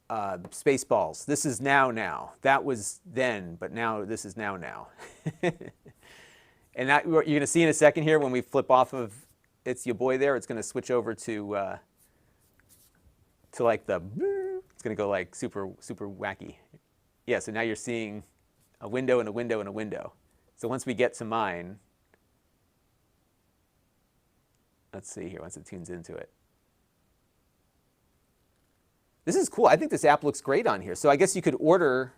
Spaceballs? This is now. That was then, but now this is now. And that, you're going to see in a second here when we flip off of It's Your Boy there, it's going to switch over to like the, it's going to go like super wacky. Yeah, so now you're seeing a window and a window and a window. So once we get to mine, let's see here, once it tunes into it. This is cool. I think this app looks great on here. So I guess you could order.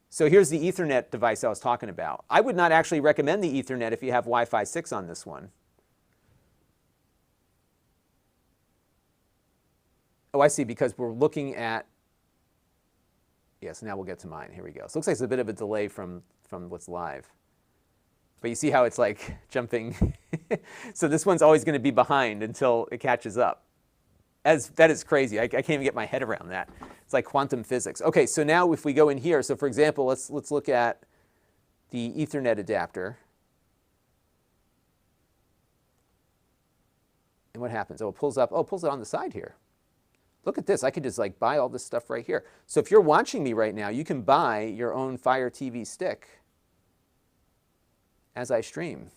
So here's the Ethernet device I was talking about. I would not actually recommend the Ethernet if you have Wi-Fi 6 on this one. Oh, I see, because we're looking at, yes, now we'll get to mine. Here we go. So it looks like it's a bit of a delay from what's live. But you see how it's like jumping. So this one's always going to be behind until it catches up. That is crazy. I can't even get my head around that. It's like quantum physics. Okay, so now if we go in here, so for example, let's look at the Ethernet adapter. And what happens? Oh, it pulls up. Oh, it pulls it on the side here. Look at this. I could just like buy all this stuff right here. So if you're watching me right now, you can buy your own Fire TV stick as I stream.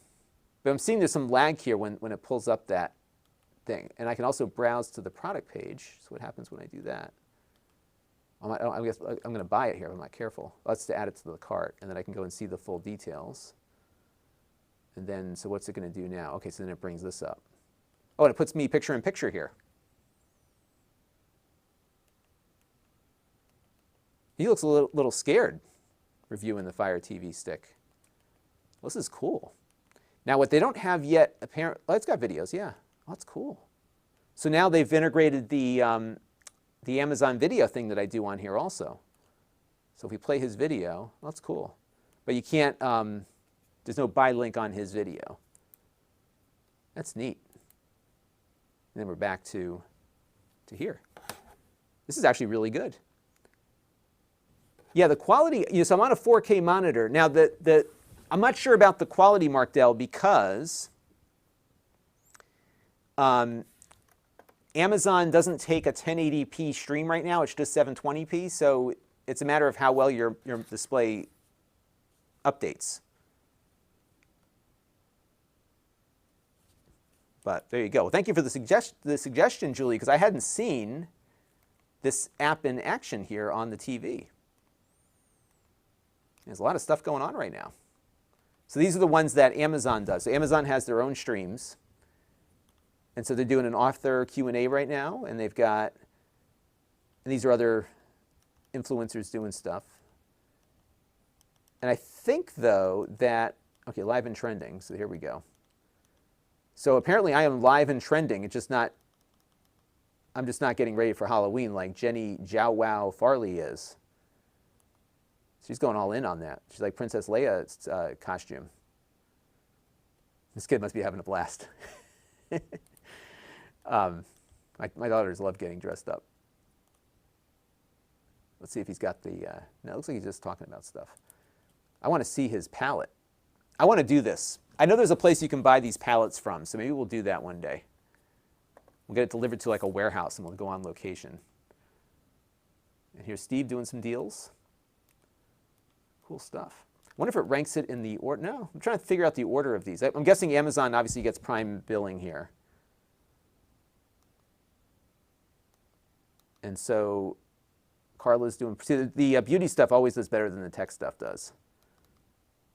But I'm seeing there's some lag here when it pulls up that thing. And I can also browse to the product page. So what happens when I do that? I guess I'm going to buy it here if I'm not careful. Let's add it to the cart, and then I can go and see the full details. And then, so what's it going to do now? Okay, so then it brings this up. Oh, and it puts me picture in picture here. He looks a little scared reviewing the Fire TV stick. Well, this is cool. Now, what they don't have yet, apparently, oh, it's got videos, yeah. Oh, that's cool. So now they've integrated the Amazon video thing that I do on here also. So if we play his video, well, that's cool. But you can't, there's no buy link on his video. That's neat. And then we're back to here. This is actually really good. Yeah, the quality, so I'm on a 4K monitor. Now, I'm not sure about the quality, Mark Dell, because Amazon doesn't take a 1080p stream right now. It's just 720p, so it's a matter of how well your display updates. But there you go. Well, thank you for the suggestion, Julie, because I hadn't seen this app in action here on the TV. There's a lot of stuff going on right now. So these are the ones that Amazon does. So Amazon has their own streams. And so they're doing an author Q&A right now, and they've got, and these are other influencers doing stuff. And I think, though, that, okay, live and trending, so here we go. So apparently I am live and trending. It's just not, I'm just not getting ready for Halloween like Jenny Jow Wow Farley is. She's going all in on that. She's like Princess Leia's costume. This kid must be having a blast. My daughters love getting dressed up. Let's see if he's got the, no, it looks like he's just talking about stuff. I want to see his palette. I want to do this. I know there's a place you can buy these palettes from, so maybe we'll do that one day. We'll get it delivered to like a warehouse and we'll go on location. And here's Steve doing some deals. Cool stuff. I wonder if it ranks it in the order. No, I'm trying to figure out the order of these. I'm guessing Amazon obviously gets prime billing here. And so Carla's doing, see, the beauty stuff always does better than the tech stuff does.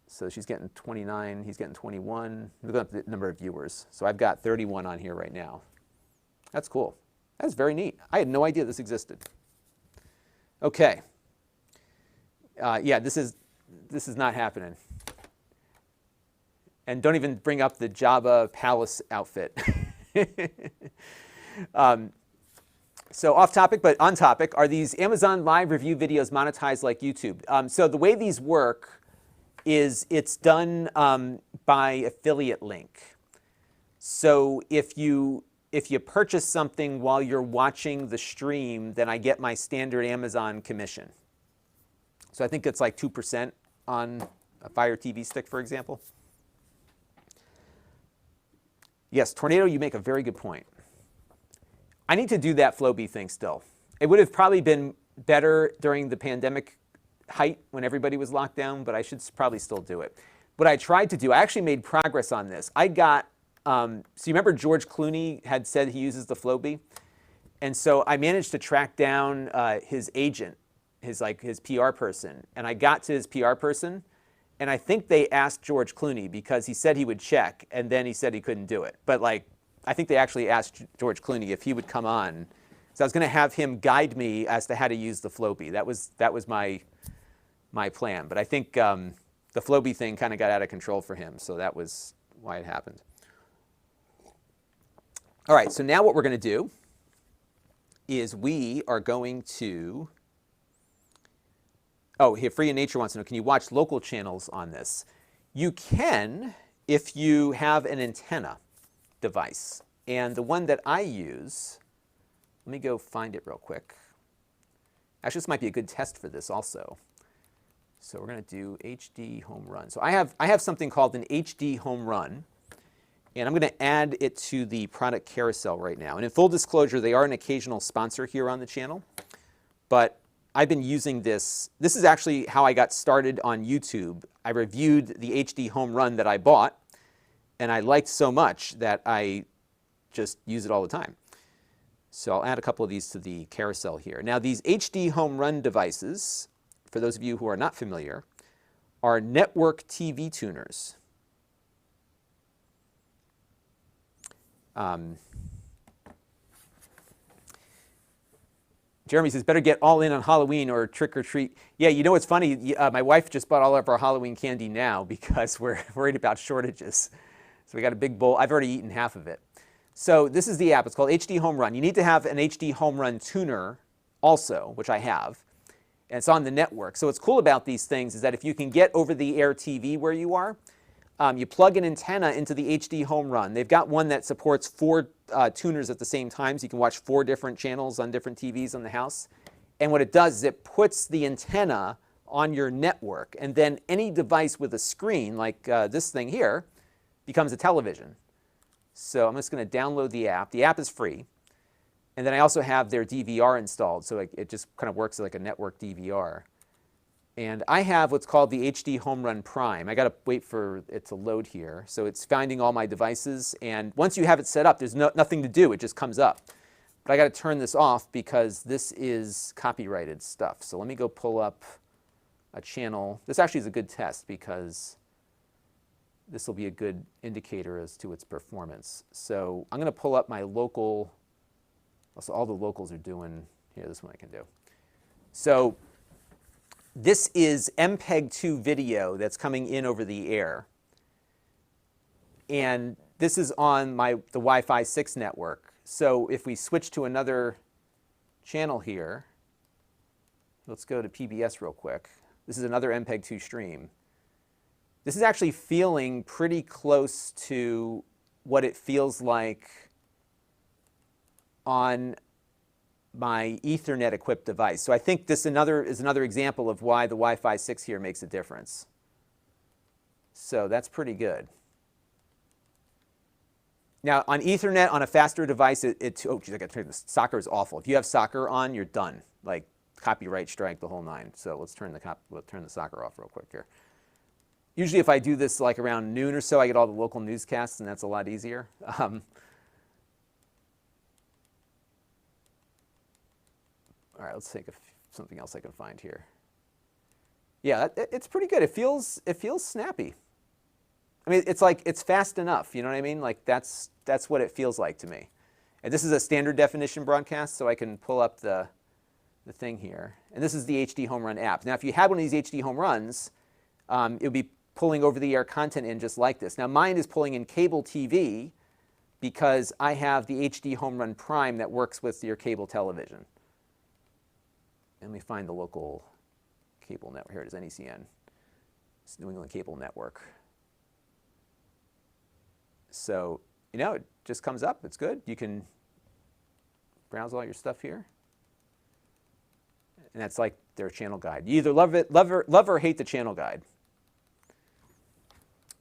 So she's getting 29, he's getting 21. Look up the number of viewers. So I've got 31 on here right now. That's cool. That's very neat. I had no idea this existed. Okay. Yeah, this is not happening. And don't even bring up the Jabba Palace outfit. So off topic, but on topic, are these Amazon Live review videos monetized like YouTube? So the way these work is it's done by affiliate link. So if you purchase something while you're watching the stream, then I get my standard Amazon commission. So I think it's like 2% on a Fire TV stick, for example. Yes, Tornado, you make a very good point. I need to do that Flowbee thing still. It would have probably been better during the pandemic height when everybody was locked down, but I should probably still do it. What I tried to do, I actually made progress on this. I got, so you remember George Clooney had said he uses the Flowbee? And so I managed to track down his agent, his PR person. And I got to his PR person, and I think they asked George Clooney because he said he would check, and then he said he couldn't do it. But like, I think they actually asked George Clooney if he would come on. So I was going to have him guide me as to how to use the Flowbee. That was my plan. But I think the Flowbee thing kind of got out of control for him, so that was why it happened. All right, so now what we're going to do is we are going to, oh, here, Free in Nature wants to know, can you watch local channels on this? You can if you have an antenna device. And the one that I use, let me go find it real quick. Actually, this might be a good test for this also. So we're going to do HD home run. So I have something called an HD home run, and I'm going to add it to the product carousel right now. And in full disclosure, they are an occasional sponsor here on the channel, but I've been using this. This is actually how I got started on YouTube. I reviewed the HD home run that I bought, and I liked so much that I just use it all the time. So I'll add a couple of these to the carousel here. Now these HD home run devices, for those of you who are not familiar, are network TV tuners. Jeremy says, better get all in on Halloween or trick or treat. Yeah, you know what's funny? My wife just bought all of our Halloween candy now because we're worried about shortages. So we got a big bowl. I've already eaten half of it. So this is the app. It's called HD Home Run. You need to have an HD Home Run tuner also, which I have. And it's on the network. So what's cool about these things is that if you can get over-the-air TV where you are, you plug an antenna into the HD Home Run. They've got one that supports 4 tuners at the same time, so you can watch 4 different channels on different TVs in the house. And what it does is it puts the antenna on your network, and then any device with a screen, like this thing here, becomes a television. So I'm just going to download the app. The app is free. And then I also have their DVR installed, so it just kind of works like a network DVR. And I have what's called the HD Home Run Prime. I got to wait for it to load here. So it's finding all my devices. And once you have it set up, there's nothing to do. It just comes up. But I got to turn this off because this is copyrighted stuff. So let me go pull up a channel. This actually is a good test because this will be a good indicator as to its performance. So I'm going to pull up my local, so all the locals are doing, here, this one I can do. So this is MPEG-2 video that's coming in over the air. And this is on the Wi-Fi 6 network. So if we switch to another channel here, let's go to PBS real quick. This is another MPEG-2 stream. This is actually feeling pretty close to what it feels like on my Ethernet-equipped device. So I think this is another example of why the Wi-Fi 6 here makes a difference. So that's pretty good. Now, on Ethernet, on a faster device, oh, geez, I got to turn this. Soccer is awful. If you have soccer on, you're done. Like, copyright strike, the whole nine. So let's turn the soccer off real quick here. Usually if I do this like around noon or so, I get all the local newscasts, and that's a lot easier. All right, let's take something else I can find here. Yeah, it's pretty good. It feels snappy. I mean, it's like it's fast enough. You know what I mean? Like that's what it feels like to me. And this is a standard definition broadcast, so I can pull up the thing here. And this is the HD Home Run app. Now, if you had one of these HD Home Runs, it would be pulling over-the-air content in just like this. Now, mine is pulling in cable TV because I have the HD Home Run Prime that works with your cable television. And let me find the local cable network. Here it is, NECN. It's New England Cable Network. So, you know, it just comes up. It's good. You can browse all your stuff here. And that's like their channel guide. You either love or hate the channel guide.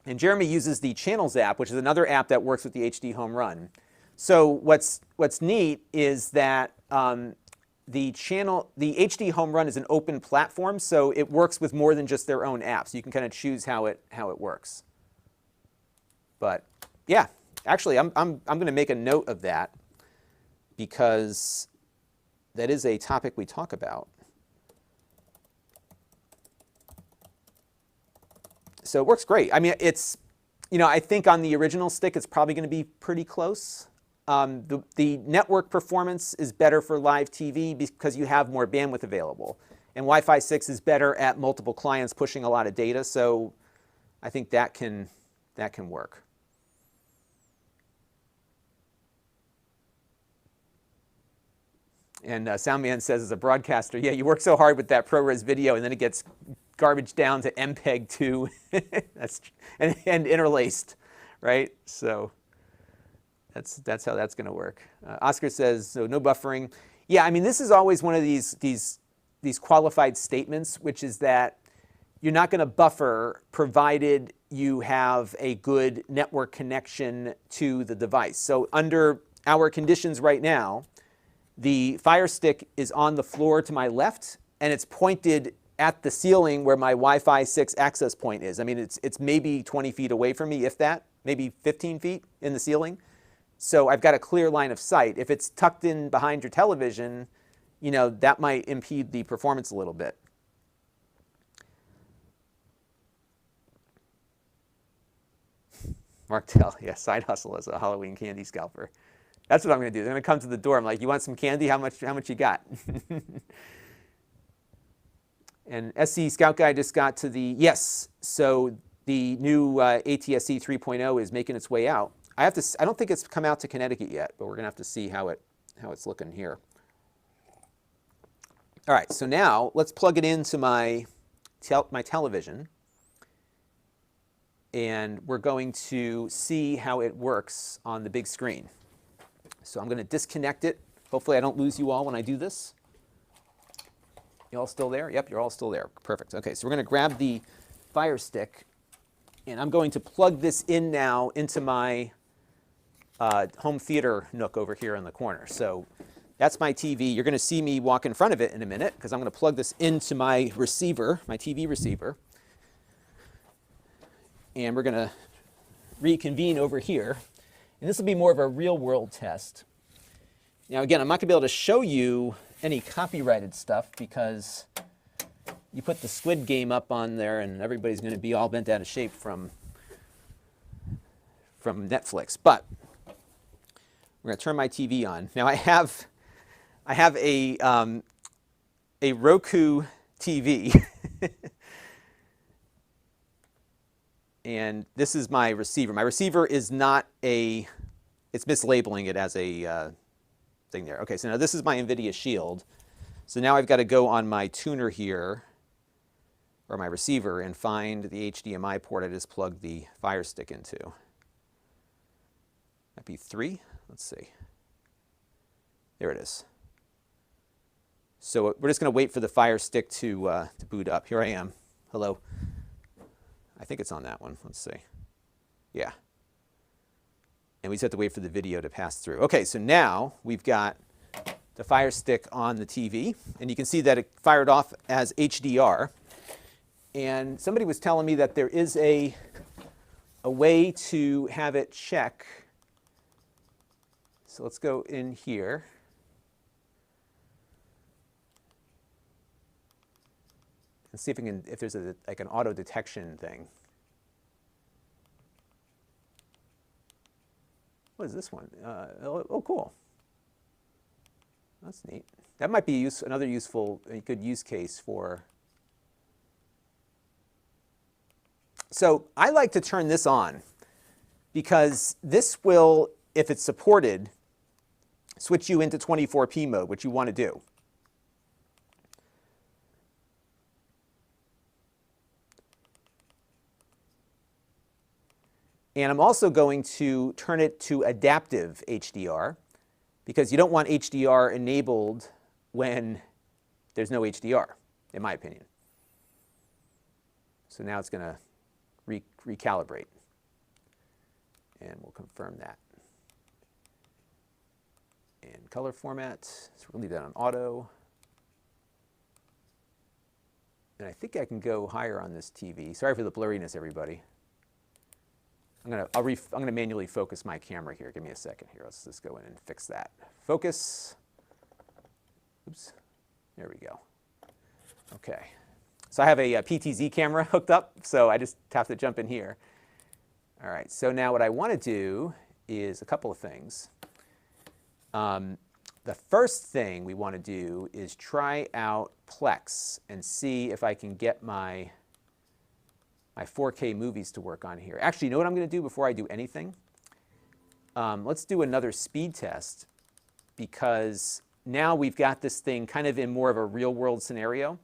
And Jeremy uses the Channels app, which is another app that works with the HD Home Run. So what's neat is that the HD Home Run is an open platform, so it works with more than just their own apps. You can kind of choose how it works. But yeah, actually, I'm going to make a note of that because that is a topic we talk about. So it works great. I mean, it's, you know, I think on the original stick, it's probably going to be pretty close. The network performance is better for live TV because you have more bandwidth available. And Wi-Fi 6 is better at multiple clients pushing a lot of data. So I think that can work. And Soundman says, as a broadcaster, yeah, you work so hard with that ProRes video, and then it gets garbage down to MPEG-2 and interlaced, right? So that's how that's going to work. Oscar says, so no buffering. Yeah, I mean, this is always one of these qualified statements, which is that you're not going to buffer provided you have a good network connection to the device. So under our conditions right now, the Fire Stick is on the floor to my left, and it's pointed at the ceiling where my Wi-Fi 6 access point is. I mean, it's maybe 20 feet away from me, if that, maybe 15 feet in the ceiling. So I've got a clear line of sight. If it's tucked in behind your television, you know, that might impede the performance a little bit. Mark Tell, yeah, side hustle as a Halloween candy scalper. That's what I'm going to do. They're going to come to the door. I'm like, you want some candy? How much you got? And SC Scout Guy just got to the, yes, so the new ATSC 3.0 is making its way out. I don't think it's come out to Connecticut yet, but we're going to have to see how it's looking here. All right, so now let's plug it into my television. And we're going to see how it works on the big screen. So I'm going to disconnect it. Hopefully I don't lose you all when I do this. You all still there? Yep, you're all still there. Perfect. Okay, so we're going to grab the Fire Stick, and I'm going to plug this in now into my home theater nook over here in the corner. So that's my TV. You're going to see me walk in front of it in a minute because I'm going to plug this into my receiver, my TV receiver. And we're going to reconvene over here. And this will be more of a real-world test. Now, again, I'm not going to be able to show you any copyrighted stuff because you put the Squid Game up on there and everybody's going to be all bent out of shape from Netflix. But we're going to turn my TV on. Now I have a Roku TV. And this is my receiver. My receiver is not a, it's mislabeling it as a thing there. Okay, so now this is my NVIDIA Shield. So now I've got to go on my tuner here, or my receiver, and find the HDMI port I just plugged the Fire Stick into. That'd be 3. Let's see. There it is. So we're just going to wait for the Fire Stick to boot up. Here I am. Hello. I think it's on that one. Let's see. Yeah. And we just have to wait for the video to pass through. Okay, so now we've got the Fire Stick on the TV, and you can see that it fired off as HDR. And somebody was telling me that there is a way to have it check. So let's go in here. And see if there's like an auto detection thing. What is this one? Oh, cool. That's neat. That might be another useful, good use case for. So I like to turn this on because this will, if it's supported, switch you into 24p mode, which you want to do. And I'm also going to turn it to adaptive HDR because you don't want HDR enabled when there's no HDR, in my opinion. So now it's going to recalibrate. And we'll confirm that. And color format, so we'll leave that on auto. And I think I can go higher on this TV. Sorry for the blurriness, everybody. I'm gonna manually focus my camera here. Give me a second here. Let's just go in and fix that. Focus. Oops. There we go. Okay. So I have a PTZ camera hooked up, so I just have to jump in here. All right. So now what I want to do is a couple of things. The first thing we want to do is try out Plex and see if I can get my 4K movies to work on here. Actually, you know what I'm going to do before I do anything? Let's do another speed test because now we've got this thing kind of in more of a real-world scenario.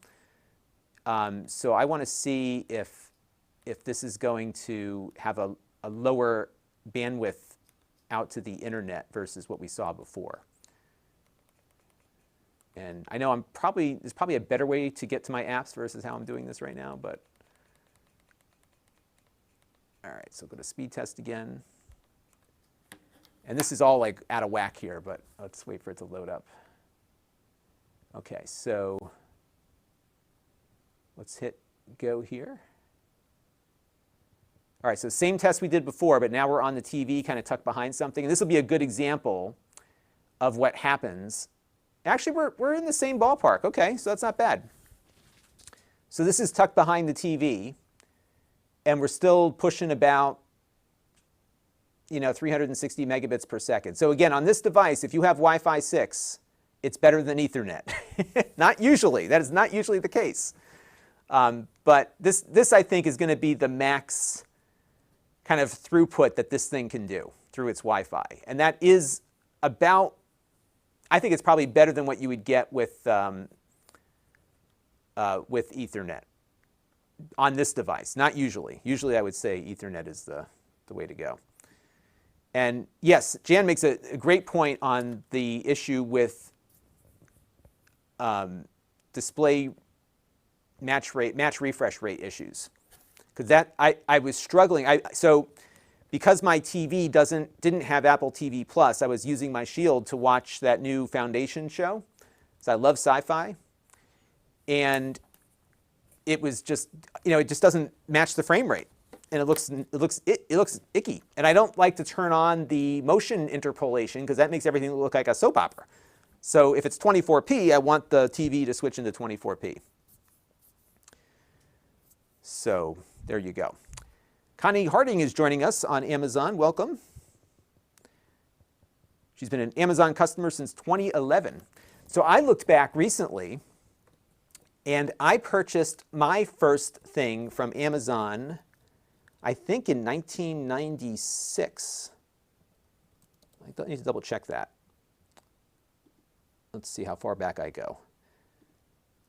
So I want to see if this is going to have a lower bandwidth out to the internet versus what we saw before. And I know there's probably a better way to get to my apps versus how I'm doing this right now, but all right, so go to speed test again. And this is all like out of whack here, but let's wait for it to load up. Okay, so let's hit go here. All right, so same test we did before, but now we're on the TV, kind of tucked behind something. And this will be a good example of what happens. Actually, we're in the same ballpark. Okay, so that's not bad. So this is tucked behind the TV. And we're still pushing about 360 megabits per second. So again, on this device, if you have Wi-Fi 6, it's better than Ethernet. Not usually. That is not usually the case. But this, I think, is going to be the max kind of throughput that this thing can do through its Wi-Fi. And that is about, I think it's probably better than what you would get with Ethernet. On this device, not usually. Usually I would say Ethernet is the way to go. And yes, Jan makes a great point on the issue with display match refresh rate issues. Because that I was struggling. So because my TV didn't have Apple TV Plus, I was using my Shield to watch that new Foundation show. So I love sci-fi. And it was just, it just doesn't match the frame rate, and it looks icky. And I don't like to turn on the motion interpolation because that makes everything look like a soap opera. So if it's 24p, I want the TV to switch into 24p. So there you go. Connie Harding is joining us on Amazon. Welcome. She's been an Amazon customer since 2011. So I looked back recently, and I purchased my first thing from Amazon, I think in 1996. I need to double check that. Let's see how far back I go.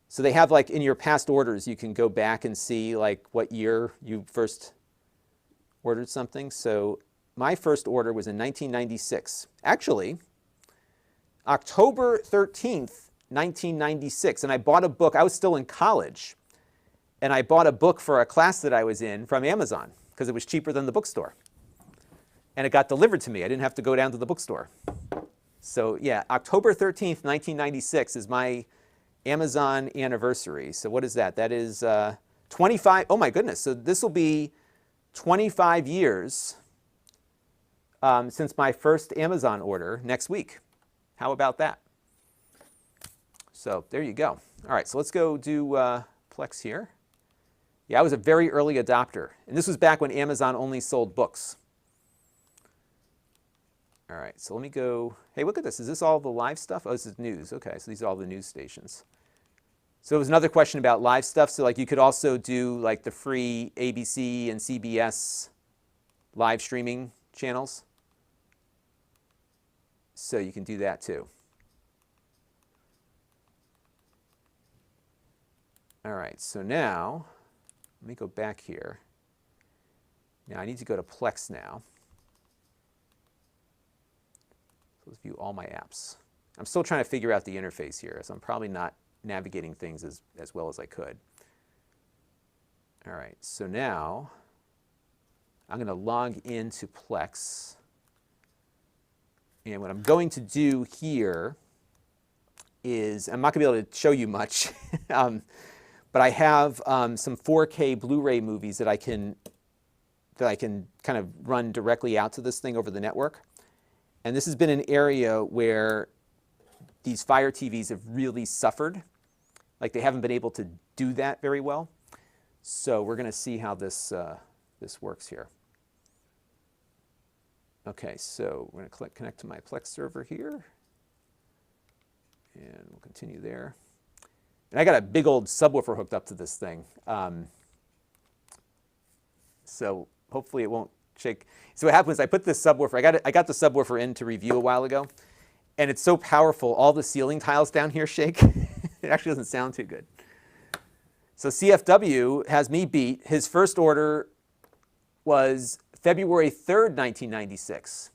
So they have, like, in your past orders, you can go back and see like what year you first ordered something. So my first order was in 1996. Actually, October 13th, 1996. And I bought a book. I was still in college. And I bought a book for a class that I was in from Amazon because it was cheaper than the bookstore. And it got delivered to me. I didn't have to go down to the bookstore. So yeah, October 13th, 1996 is my Amazon anniversary. So what is that? That is 25. Oh my goodness. So this will be 25 years since my first Amazon order next week. How about that? So there you go. All right, so let's go do Plex here. Yeah, I was a very early adopter. And this was back when Amazon only sold books. All right, so let me go. Hey, look at this. Is this all the live stuff? Oh, this is news. Okay, so these are all the news stations. So it was another question about live stuff. So like you could also do like the free ABC and CBS live streaming channels. So you can do that too. All right, so now let me go back here. Now I need to go to Plex now. So let's view all my apps. I'm still trying to figure out the interface here, so I'm probably not navigating things as well as I could. All right, so now I'm going to log into Plex. And what I'm going to do here is, I'm not going to be able to show you much, but I have some 4K Blu-ray movies that I can kind of run directly out to this thing over the network. And this has been an area where these Fire TVs have really suffered. Like they haven't been able to do that very well. So we're going to see how this works here. Okay, so we're going to connect to my Plex server here. And we'll continue there. And I got a big old subwoofer hooked up to this thing. So hopefully it won't shake. So what happens, I put this subwoofer, I got the subwoofer in to review a while ago. And it's so powerful, all the ceiling tiles down here shake. It actually doesn't sound too good. So CFW has me beat. His first order was February 3rd, 1996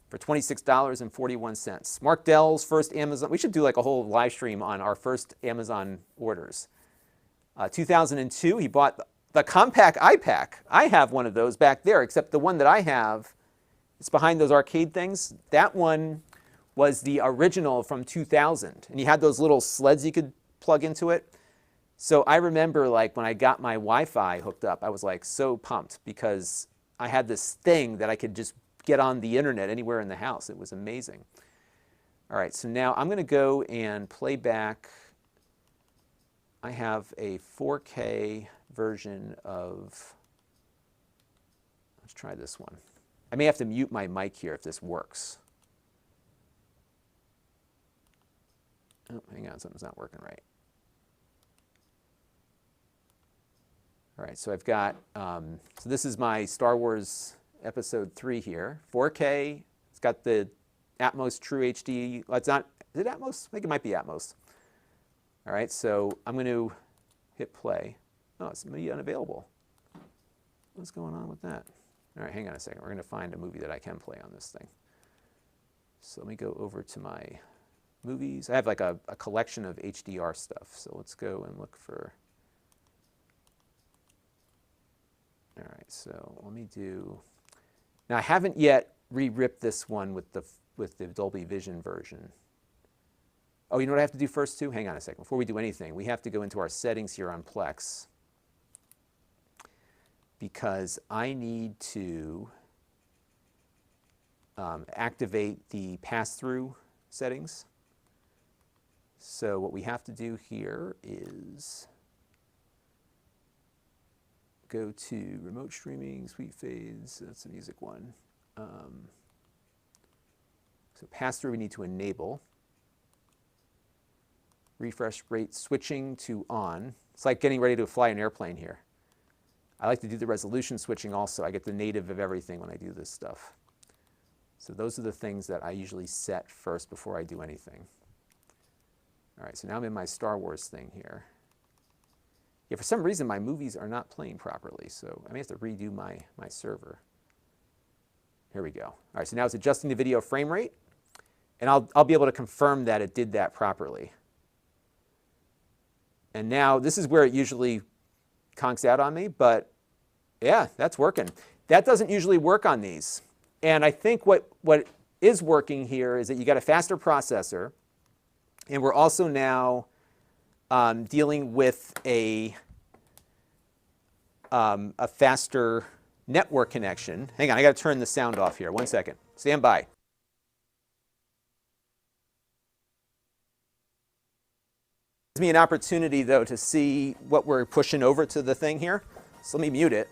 for $26.41. Mark Dell's first Amazon, we should do like a whole live stream on our first Amazon orders. 2002, he bought the compact iPack. I have one of those back there, except the one that I have, it's behind those arcade things. That one was the original from 2000. And you had those little sleds you could plug into it. So I remember like when I got my Wi-Fi hooked up, I was like so pumped because I had this thing that I could just get on the internet anywhere in the house. It was amazing. All right, so now I'm going to go and play back. I have a 4K version of, let's try this one. I may have to mute my mic here if this works. Oh, hang on, something's not working right. All right, so I've got, so this is my Star Wars Episode 3 here. 4K, it's got the Atmos True HD. Well, it's not, is it Atmos? I think it might be Atmos. All right, so I'm going to hit play. Oh, it's maybe unavailable. What's going on with that? All right, hang on a second. We're going to find a movie that I can play on this thing. So let me go over to my movies. I have like a collection of HDR stuff. So let's go and look for. All right, so let me do. Now I haven't yet re-ripped this one with the Dolby Vision version. Oh, you know what I have to do first too? Hang on a second. Before we do anything, we have to go into our settings here on Plex because I need to activate the pass-through settings. So what we have to do here is go to remote streaming, sweep fades, that's the music one. So pass-through we need to enable. Refresh rate switching to on. It's like getting ready to fly an airplane here. I like to do the resolution switching also. I get the native of everything when I do this stuff. So those are the things that I usually set first before I do anything. All right, so now I'm in my Star Wars thing here. Yeah, for some reason my movies are not playing properly, so I may have to redo my server. Here we go. All right, so now it's adjusting the video frame rate, and I'll be able to confirm that it did that properly. And now this is where it usually conks out on me, but yeah, that's working. That doesn't usually work on these. And I think what is working here is that you got a faster processor, and we're also now dealing with a faster network connection. Hang on, I got to turn the sound off here. 1 second. Stand by. Gives me an opportunity, though, to see what we're pushing over to the thing here. So let me mute it.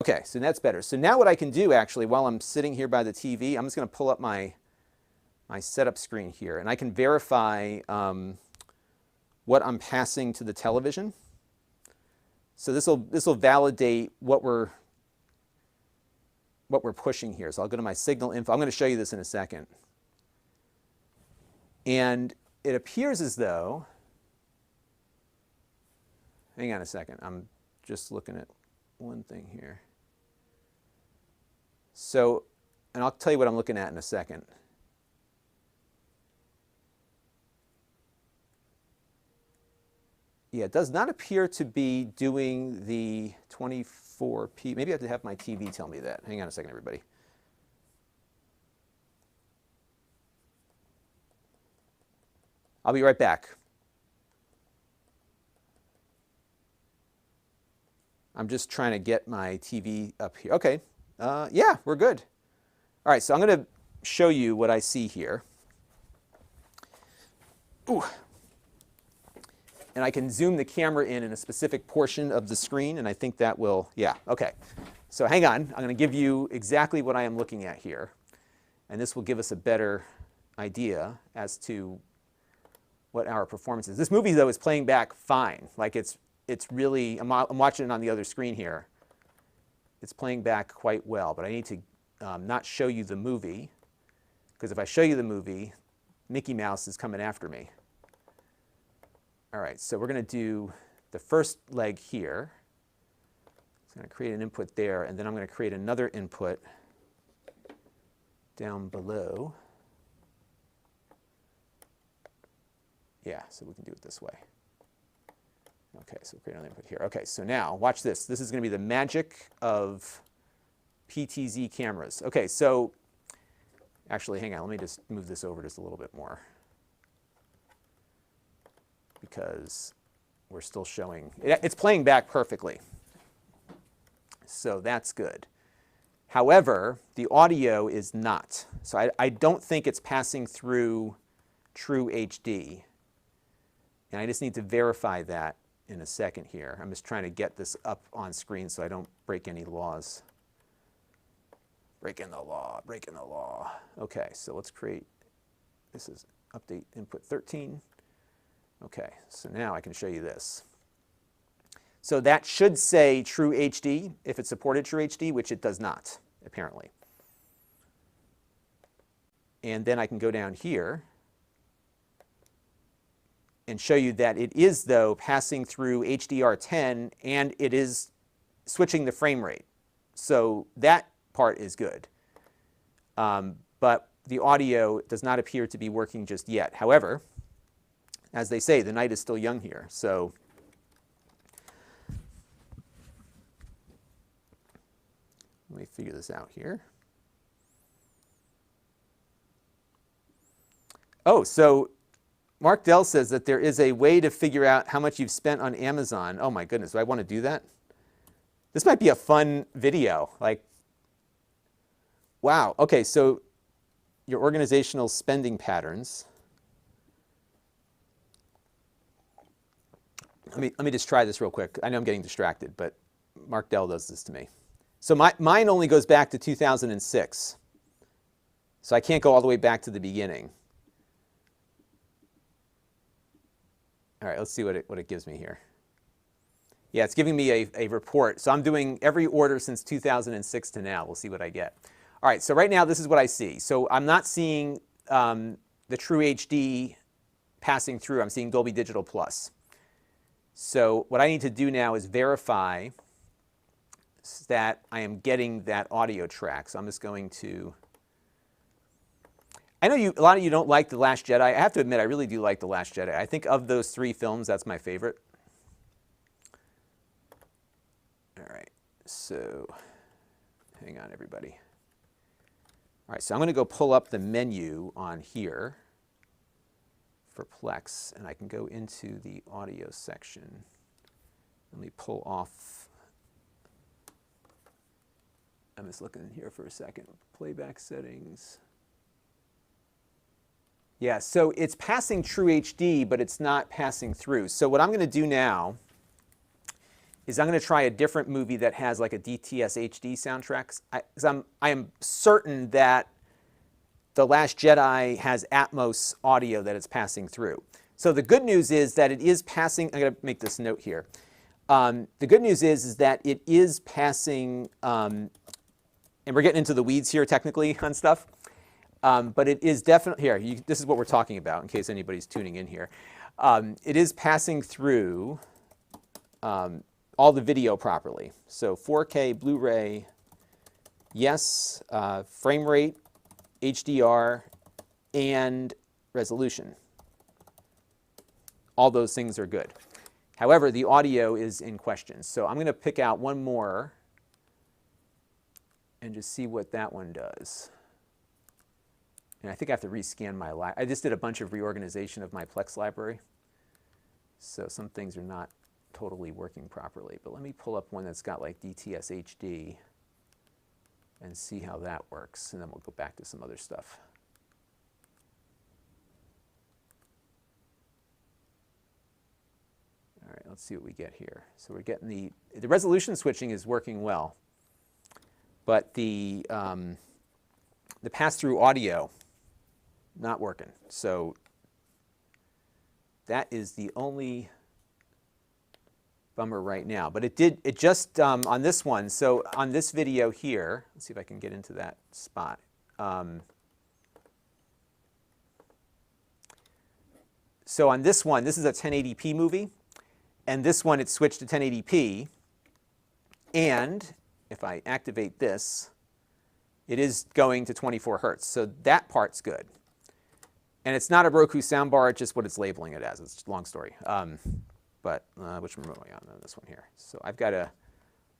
Okay, so that's better. So now what I can do, actually, while I'm sitting here by the TV, I'm just going to pull up my setup screen here, and I can verify what I'm passing to the television. So this will validate what we're pushing here. So I'll go to my signal info. I'm going to show you this in a second. And it appears as though, hang on a second, I'm just looking at one thing here. So, and I'll tell you what I'm looking at in a second. Yeah, it does not appear to be doing the 24p. Maybe I have to have my TV tell me that. Hang on a second, everybody. I'll be right back. I'm just trying to get my TV up here. Okay, yeah, we're good. All right, so I'm going to show you what I see here. Ooh. And I can zoom the camera in a specific portion of the screen, and I think that will, yeah, okay. So hang on, I'm going to give you exactly what I am looking at here, and this will give us a better idea as to what our performance is. This movie, though, is playing back fine. Like it's really, I'm watching it on the other screen here. It's playing back quite well, but I need to not show you the movie, because if I show you the movie, Mickey Mouse is coming after me. All right, so we're going to do the first leg here. So I'm going to create an input there, and then I'm going to create another input down below. Yeah, so we can do it this way. Okay, so we'll create another input here. Okay, so now watch this. This is going to be the magic of PTZ cameras. Okay, so actually, hang on. Let me just move this over just a little bit more, because we're still showing, it's playing back perfectly. So that's good. However, the audio is not. So I don't think it's passing through true HD. And I just need to verify that in a second here. I'm just trying to get this up on screen so I don't break any laws. Breaking the law, breaking the law. Okay, so let's create, this is update input 13. Okay, so now I can show you this. So that should say true HD if it supported true HD, which it does not, apparently. And then I can go down here and show you that it is, though, passing through HDR10, and it is switching the frame rate. So that part is good. But the audio does not appear to be working just yet. However, as they say, the night is still young here. So let me figure this out here. Oh, so Mark Dell says that there is a way to figure out how much you've spent on Amazon. Oh my goodness, do I want to do that? This might be a fun video. Like, wow. Okay, so your organizational spending patterns. Let me just try this real quick. I know I'm getting distracted, but Mark Dell does this to me. So mine only goes back to 2006. So I can't go all the way back to the beginning. All right, let's see what it gives me here. Yeah, it's giving me a report. So I'm doing every order since 2006 to now. We'll see what I get. All right, so right now this is what I see. So I'm not seeing the True HD passing through. I'm seeing Dolby Digital Plus. So what I need to do now is verify that I am getting that audio track. So I'm just going to, I know a lot of you don't like The Last Jedi. I have to admit, I really do like The Last Jedi. I think of those 3 films, that's my favorite. All right, so hang on, everybody. All right, so I'm going to go pull up the menu on here for Plex, and I can go into the audio section. Let me pull off. I'm just looking here for a second. Playback settings. Yeah, so it's passing True HD, but it's not passing through. So what I'm going to do now is I'm going to try a different movie that has like a DTS HD soundtrack. I am certain that The Last Jedi has Atmos audio that it's passing through. So the good news is that it is passing. I'm going to make this note here. The good news is that it is passing, and we're getting into the weeds here technically on stuff, but it is definitely, here, this is what we're talking about in case anybody's tuning in here. It is passing through all the video properly. So 4K, Blu-ray, yes, frame rate, HDR, and resolution. All those things are good. However, the audio is in question. So I'm going to pick out one more and just see what that one does. And I think I have to rescan my library. I just did a bunch of reorganization of my Plex library. So some things are not totally working properly. But let me pull up one that's got like DTS HD and see how that works. And then we'll go back to some other stuff. All right, let's see what we get here. So we're getting the resolution switching is working well, but the pass-through audio not working. So that is the only bummer right now. But it just on this one. So on this video here, let's see if I can get into that spot. So on this one, this is a 1080p movie. And this one, it's switched to 1080p. And if I activate this, it is going to 24 hertz. So that part's good. And it's not a Roku soundbar, it's just what it's labeling it as. It's a long story. But which remote am I on this one here? So I've got to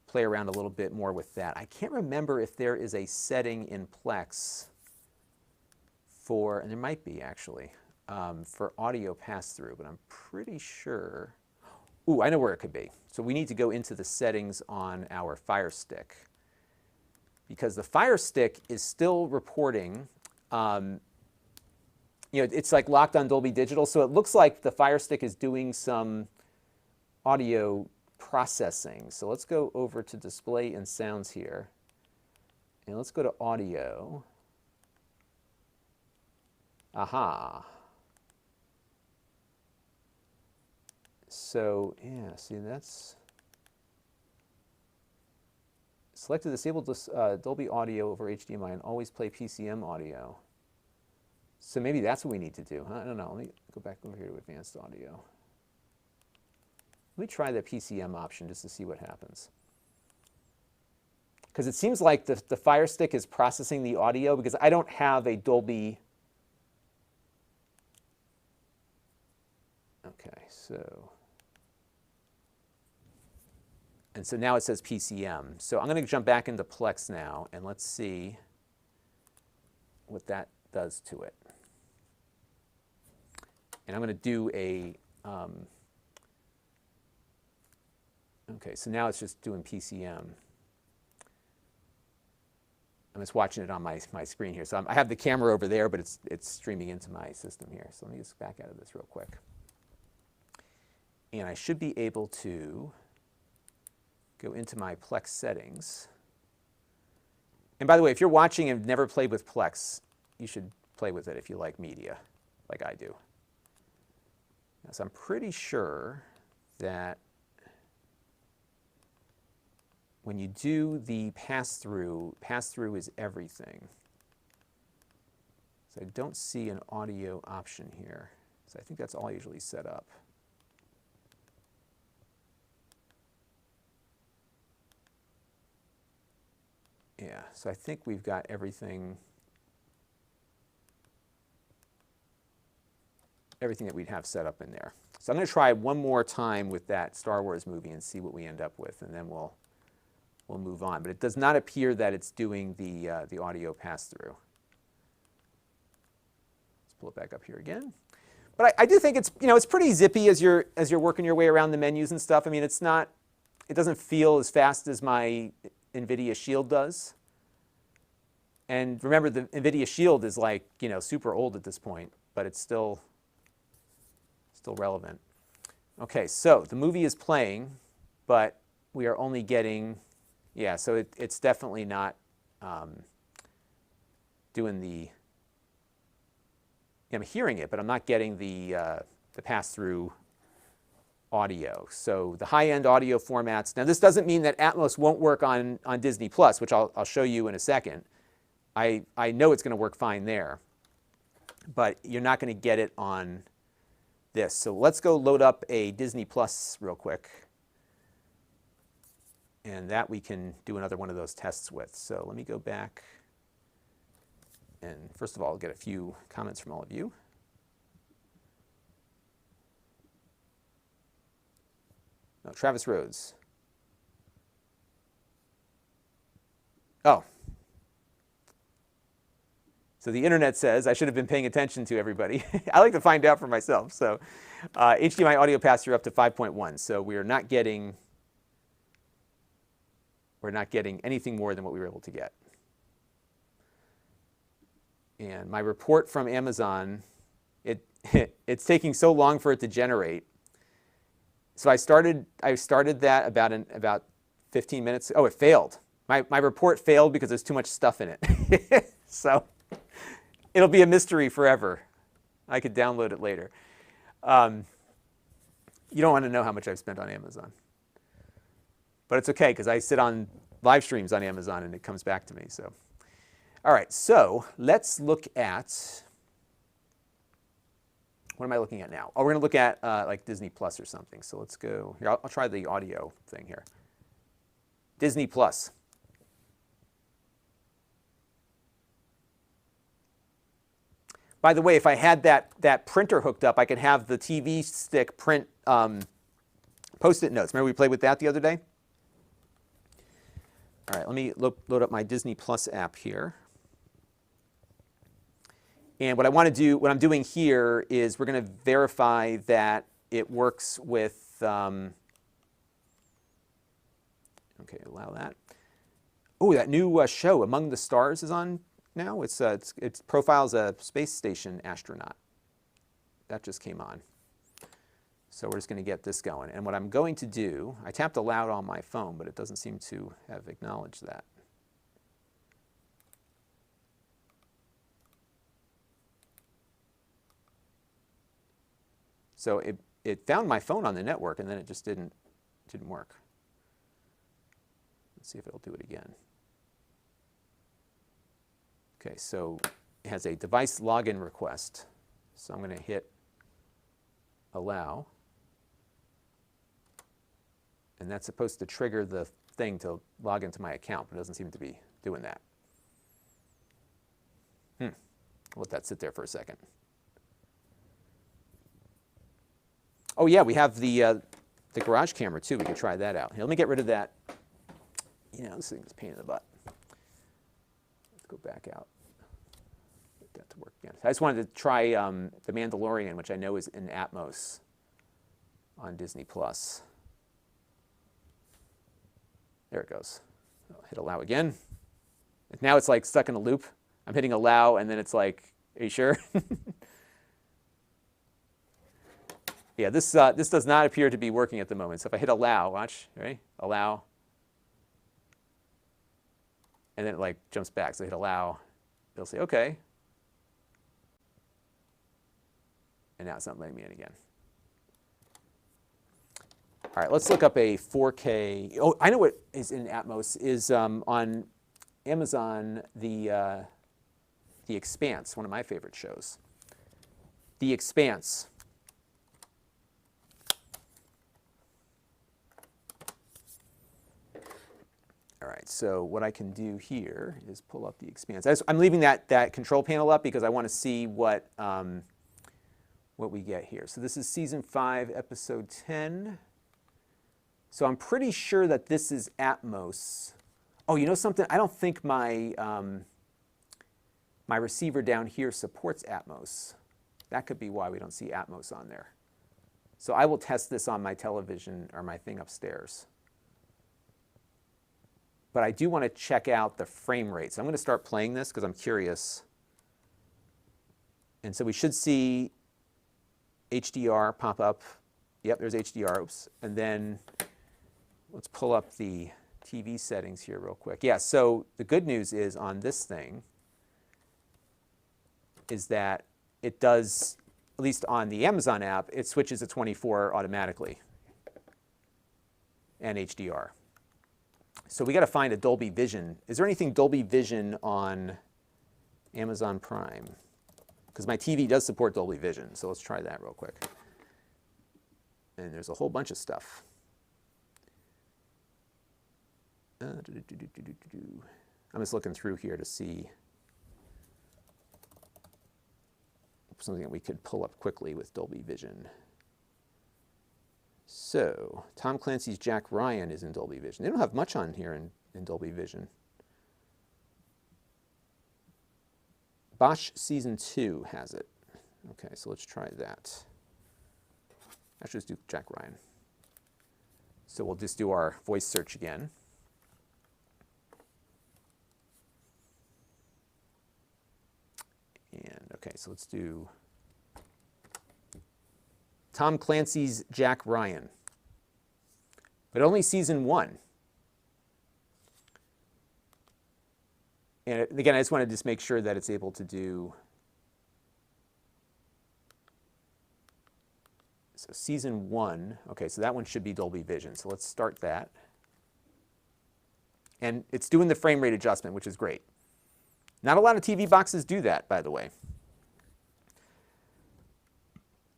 play around a little bit more with that. I can't remember if there is a setting in Plex for, and there might be actually, for audio pass-through, but I'm pretty sure. Ooh, I know where it could be. So we need to go into the settings on our Fire Stick, because the Fire Stick is still reporting, it's like locked on Dolby Digital, so it looks like the Fire Stick is doing some audio processing. So let's go over to Display and Sounds here, and let's go to Audio. Aha. So, yeah, see, that's selected disable Dolby Audio over HDMI and always play PCM audio. So maybe that's what we need to do. I don't know. Let me go back over here to Advanced Audio. Let me try the PCM option just to see what happens. Because it seems like the Fire Stick is processing the audio, because I don't have a Dolby. Okay, so. And so now it says PCM. So I'm going to jump back into Plex now, and let's see what that does to it. And I'm going to do a, okay, so now it's just doing PCM. I'm just watching it on my screen here. So I have the camera over there, but it's streaming into my system here. So let me just back out of this real quick. And I should be able to go into my Plex settings. And by the way, if you're watching and have never played with Plex, you should play with it if you like media, like I do. So I'm pretty sure that when you do the pass-through is everything. So I don't see an audio option here. So I think that's all usually set up. Yeah, so I think we've got everything that we'd have set up in there. So I'm going to try one more time with that Star Wars movie and see what we end up with, and then we'll move on. But it does not appear that it's doing the audio pass-through. Let's pull it back up here again. But I do think it's pretty zippy as you're working your way around the menus and stuff. I mean, it doesn't feel as fast as my NVIDIA Shield does. And remember, the NVIDIA Shield is like, super old at this point, but it's still relevant. Okay, so the movie is playing, but we are only getting, yeah, so it's definitely not doing the, I'm hearing it, but I'm not getting the pass-through audio. So the high-end audio formats, now this doesn't mean that Atmos won't work on Disney Plus, which I'll show you in a second. I know it's going to work fine there, but you're not going to get it on this. So let's go load up a Disney Plus real quick, and that we can do another one of those tests with. So let me go back, and first of all, I'll get a few comments from all of you. No, Travis Rhodes. Oh. So the internet says I should have been paying attention to everybody. I like to find out for myself. So HDMI audio pass-through up to 5.1. So we're not getting anything more than what we were able to get. And my report from Amazon, it's taking so long for it to generate. So I started that about 15 minutes. Oh, it failed. My report failed because there's too much stuff in it. So it'll be a mystery forever. I could download it later. You don't want to know how much I've spent on Amazon. But it's okay, because I sit on live streams on Amazon and it comes back to me. So, all right, so let's look at, what am I looking at now? Oh, we're going to look at like Disney Plus or something. So let's go, here, I'll try the audio thing here. Disney Plus. By the way, if I had that printer hooked up, I could have the TV stick print Post-it notes. Remember we played with that the other day? All right, let me load up my Disney Plus app here. And what I want to do, what I'm doing here is we're going to verify that it works with, okay, allow that. Oh, that new show, Among the Stars, is on now. It profiles a space station astronaut. That just came on. So we're just going to get this going. And what I'm going to do, I tapped allow on my phone, but it doesn't seem to have acknowledged that. So it found my phone on the network, and then it just didn't work. Let's see if it'll do it again. Okay, so it has a device login request. So I'm going to hit allow. And that's supposed to trigger the thing to log into my account, but it doesn't seem to be doing that. I'll let that sit there for a second. Oh yeah, we have the garage camera too. We can try that out. Here, let me get rid of that. You know, this thing's a pain in the butt. Let's go back out. Get that to work again. I just wanted to try The Mandalorian, which I know is in Atmos on Disney Plus. There it goes. I'll hit allow again. Now it's like stuck in a loop. I'm hitting allow, and then it's like, are you sure? Yeah, this does not appear to be working at the moment. So if I hit allow, watch, ready? Allow. And then it like jumps back. So I hit allow. It'll say, okay. And now it's not letting me in again. All right, let's look up a 4K. Oh, I know what is in Atmos is on Amazon, The Expanse, one of my favorite shows. The Expanse. All right, so what I can do here is pull up The Expanse. I'm leaving that control panel up because I want to see what we get here. So this is season 5, episode 10. So I'm pretty sure that this is Atmos. Oh, you know something? I don't think my my receiver down here supports Atmos. That could be why we don't see Atmos on there. So I will test this on my television or my thing upstairs. But I do want to check out the frame rate. So I'm going to start playing this because I'm curious. And so we should see HDR pop up. Yep, there's HDR. Oops. And then let's pull up the TV settings here real quick. Yeah, so the good news is on this thing is that it does, at least on the Amazon app, it switches to 24 automatically and HDR. So we got to find a Dolby Vision. Is there anything Dolby Vision on Amazon Prime? Because my TV does support Dolby Vision, so let's try that real quick. And there's a whole bunch of stuff. I'm just looking through here to see something that we could pull up quickly with Dolby Vision. So Tom Clancy's Jack Ryan is in Dolby Vision. They don't have much on here in Dolby Vision. Bosch Season 2 has it. Okay, so let's try that. Let's just do Jack Ryan. So we'll just do our voice search again. And okay, so let's do Tom Clancy's Jack Ryan, but only season 1. And again, I just want to just make sure that it's able to do. So season 1, okay, so that one should be Dolby Vision. So let's start that. And it's doing the frame rate adjustment, which is great. Not a lot of TV boxes do that, by the way.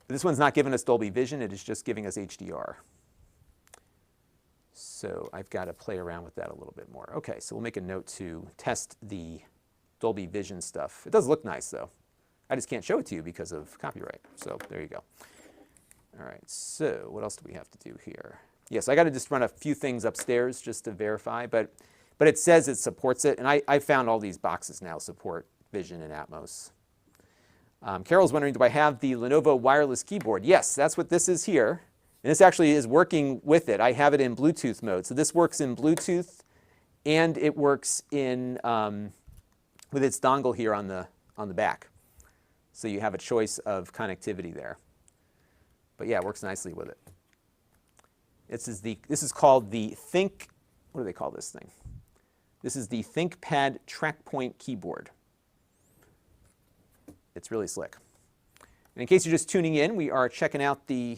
This one's not giving us Dolby Vision, it is just giving us HDR. So I've got to play around with that a little bit more. Okay, so we'll make a note to test the Dolby Vision stuff. It does look nice, though. I just can't show it to you because of copyright. So there you go. All right, so what else do we have to do here? Yes, I got to just run a few things upstairs just to verify, but it says it supports it, and I found all these boxes now support Vision and Atmos. Carol's wondering, do I have the Lenovo wireless keyboard? Yes, that's what this is here. And this actually is working with it. I have it in Bluetooth mode. So this works in Bluetooth, and it works in with its dongle here on the back. So you have a choice of connectivity there. But yeah, it works nicely with it. This is called the Think. What do they call this thing? This is the ThinkPad TrackPoint keyboard. It's really slick. And in case you're just tuning in, we are checking out the.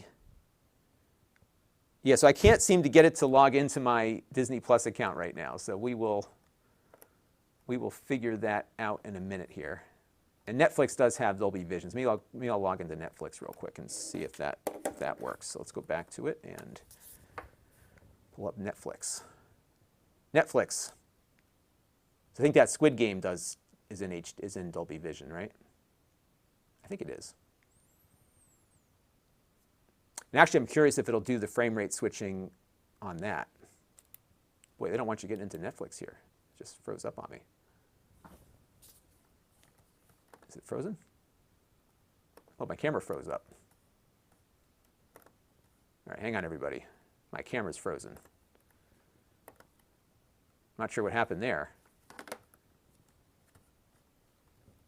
Yeah, so I can't seem to get it to log into my Disney Plus account right now. So we will figure that out in a minute here. And Netflix does have Dolby Vision. So maybe I'll log into Netflix real quick and see if that works. So let's go back to it and pull up Netflix. Netflix. So I think that Squid Game is in Dolby Vision, right? I think it is. And actually, I'm curious if it'll do the frame rate switching on that. Boy, they don't want you getting into Netflix here. It just froze up on me. Is it frozen? Oh, my camera froze up. All right, hang on, everybody. My camera's frozen. Not sure what happened there.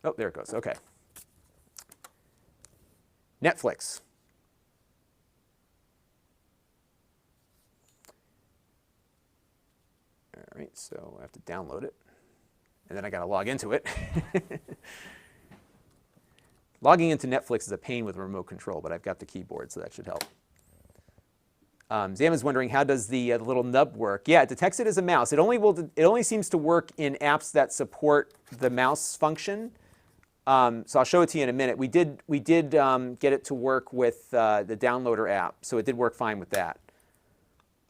Oh, there it goes. Okay. Netflix. All right, so I have to download it. And then I got to log into it. Logging into Netflix is a pain with a remote control, but I've got the keyboard, so that should help. Zam is wondering, how does the little nub work? Yeah, it detects it as a mouse. It only seems to work in apps that support the mouse function. So I'll show it to you in a minute. We did get it to work with the downloader app, so it did work fine with that.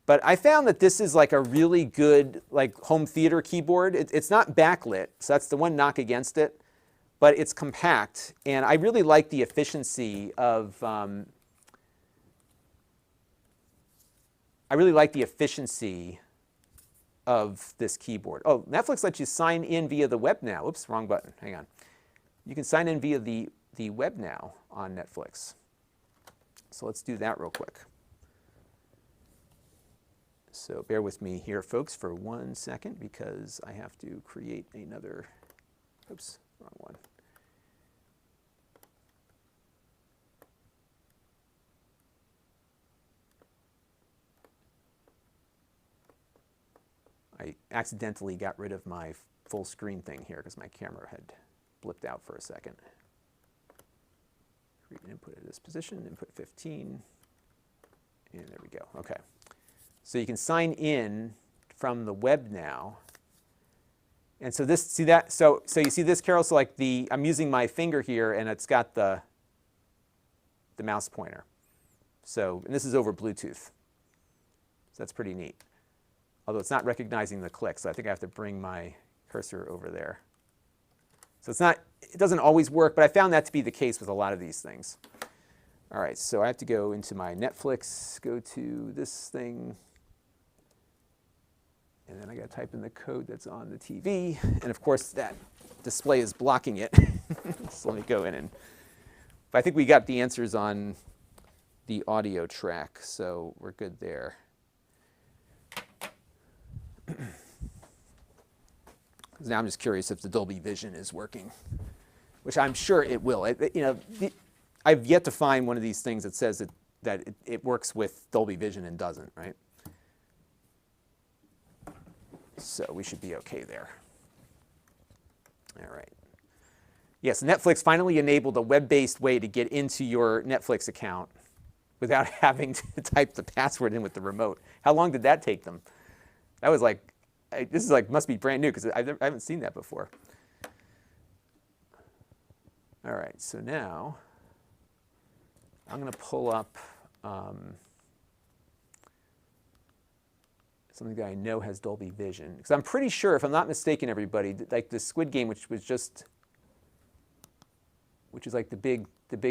But I found that this is like a really good home theater keyboard. It's not backlit, so that's the one knock against it. But it's compact, and I really like the efficiency of this keyboard. Oh, Netflix lets you sign in via the web now. Oops, wrong button. Hang on. You can sign in via the web now on Netflix. So let's do that real quick. So bear with me here, folks, for 1 second, because I have to create another, oops, wrong one. I accidentally got rid of my full screen thing here because my camera had blipped out for a second. Create an input at this position, input 15, and there we go. Okay. So you can sign in from the web now. And so this, see that? So you see this, Carol? So like I'm using my finger here, and it's got the mouse pointer. So, and this is over Bluetooth. So that's pretty neat. Although it's not recognizing the click, so I think I have to bring my cursor over there. So it doesn't always work, but I found that to be the case with a lot of these things. All right, so I have to go into my Netflix, go to this thing, and then I got to type in the code that's on the TV. And of course, that display is blocking it. So let me go in and, but I think we got the answers on the audio track, so we're good there. Now I'm just curious if the Dolby Vision is working, which I'm sure it will. I've yet to find one of these things that says that it works with Dolby Vision and doesn't, right? So we should be okay there. All right. Yes, Netflix finally enabled a web-based way to get into your Netflix account without having to type the password in with the remote. How long did that take them? That was like, this is like, must be brand new because I haven't seen that before. All right, so now I'm going to pull up something that I know has Dolby Vision. Because I'm pretty sure, if I'm not mistaken, everybody, like the Squid Game, which is like the big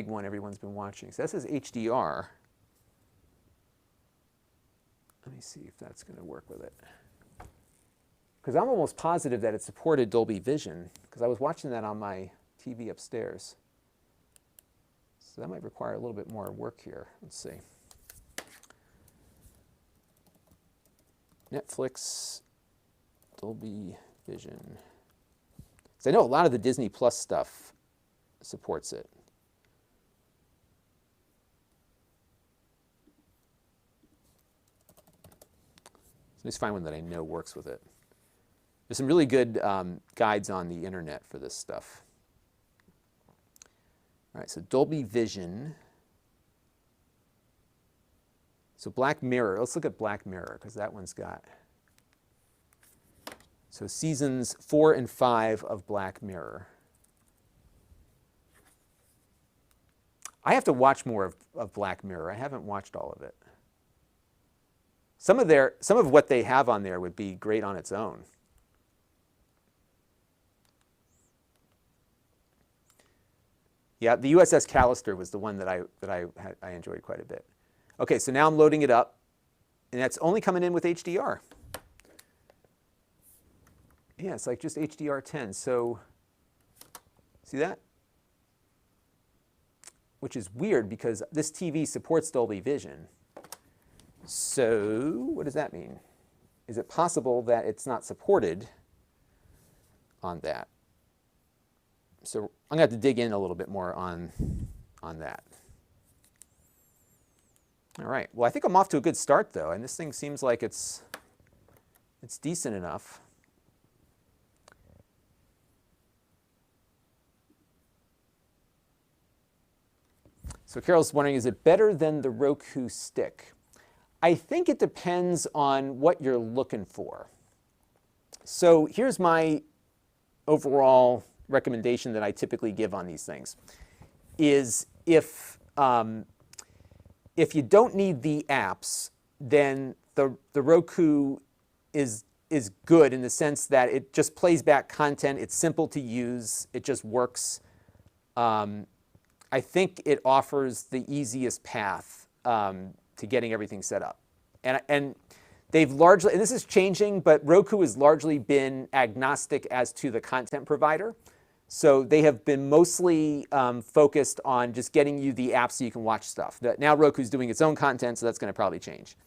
one everyone's been watching. So that says HDR. Let me see if that's going to work with it. Because I'm almost positive that it supported Dolby Vision, because I was watching that on my TV upstairs. So that might require a little bit more work here. Let's see. Netflix, Dolby Vision. So I know a lot of the Disney Plus stuff supports it. So let's find one that I know works with it. There's some really good guides on the internet for this stuff. All right, so Dolby Vision. So Black Mirror, let's look at Black Mirror, because that one's got. So seasons 4 and 5 of Black Mirror. I have to watch more of Black Mirror. I haven't watched all of it. Some of what they have on there would be great on its own. Yeah, the USS Callister was the one that I enjoyed quite a bit. Okay, so now I'm loading it up, and that's only coming in with HDR. Yeah, it's like just HDR10. So, see that? Which is weird because this TV supports Dolby Vision. So, what does that mean? Is it possible that it's not supported on that? So I'm going to have to dig in a little bit more on that. All right. Well, I think I'm off to a good start, though, and this thing seems like it's decent enough. So Carol's wondering, is it better than the Roku stick? I think it depends on what you're looking for. So here's my overall recommendation that I typically give on these things, is if you don't need the apps, then the Roku is good in the sense that it just plays back content. It's simple to use. It just works. I think it offers the easiest path to getting everything set up. And they've largely, and this is changing, but Roku has largely been agnostic as to the content provider. So they have been mostly focused on just getting you the app so you can watch stuff. Now Roku's doing its own content, so that's going to probably change.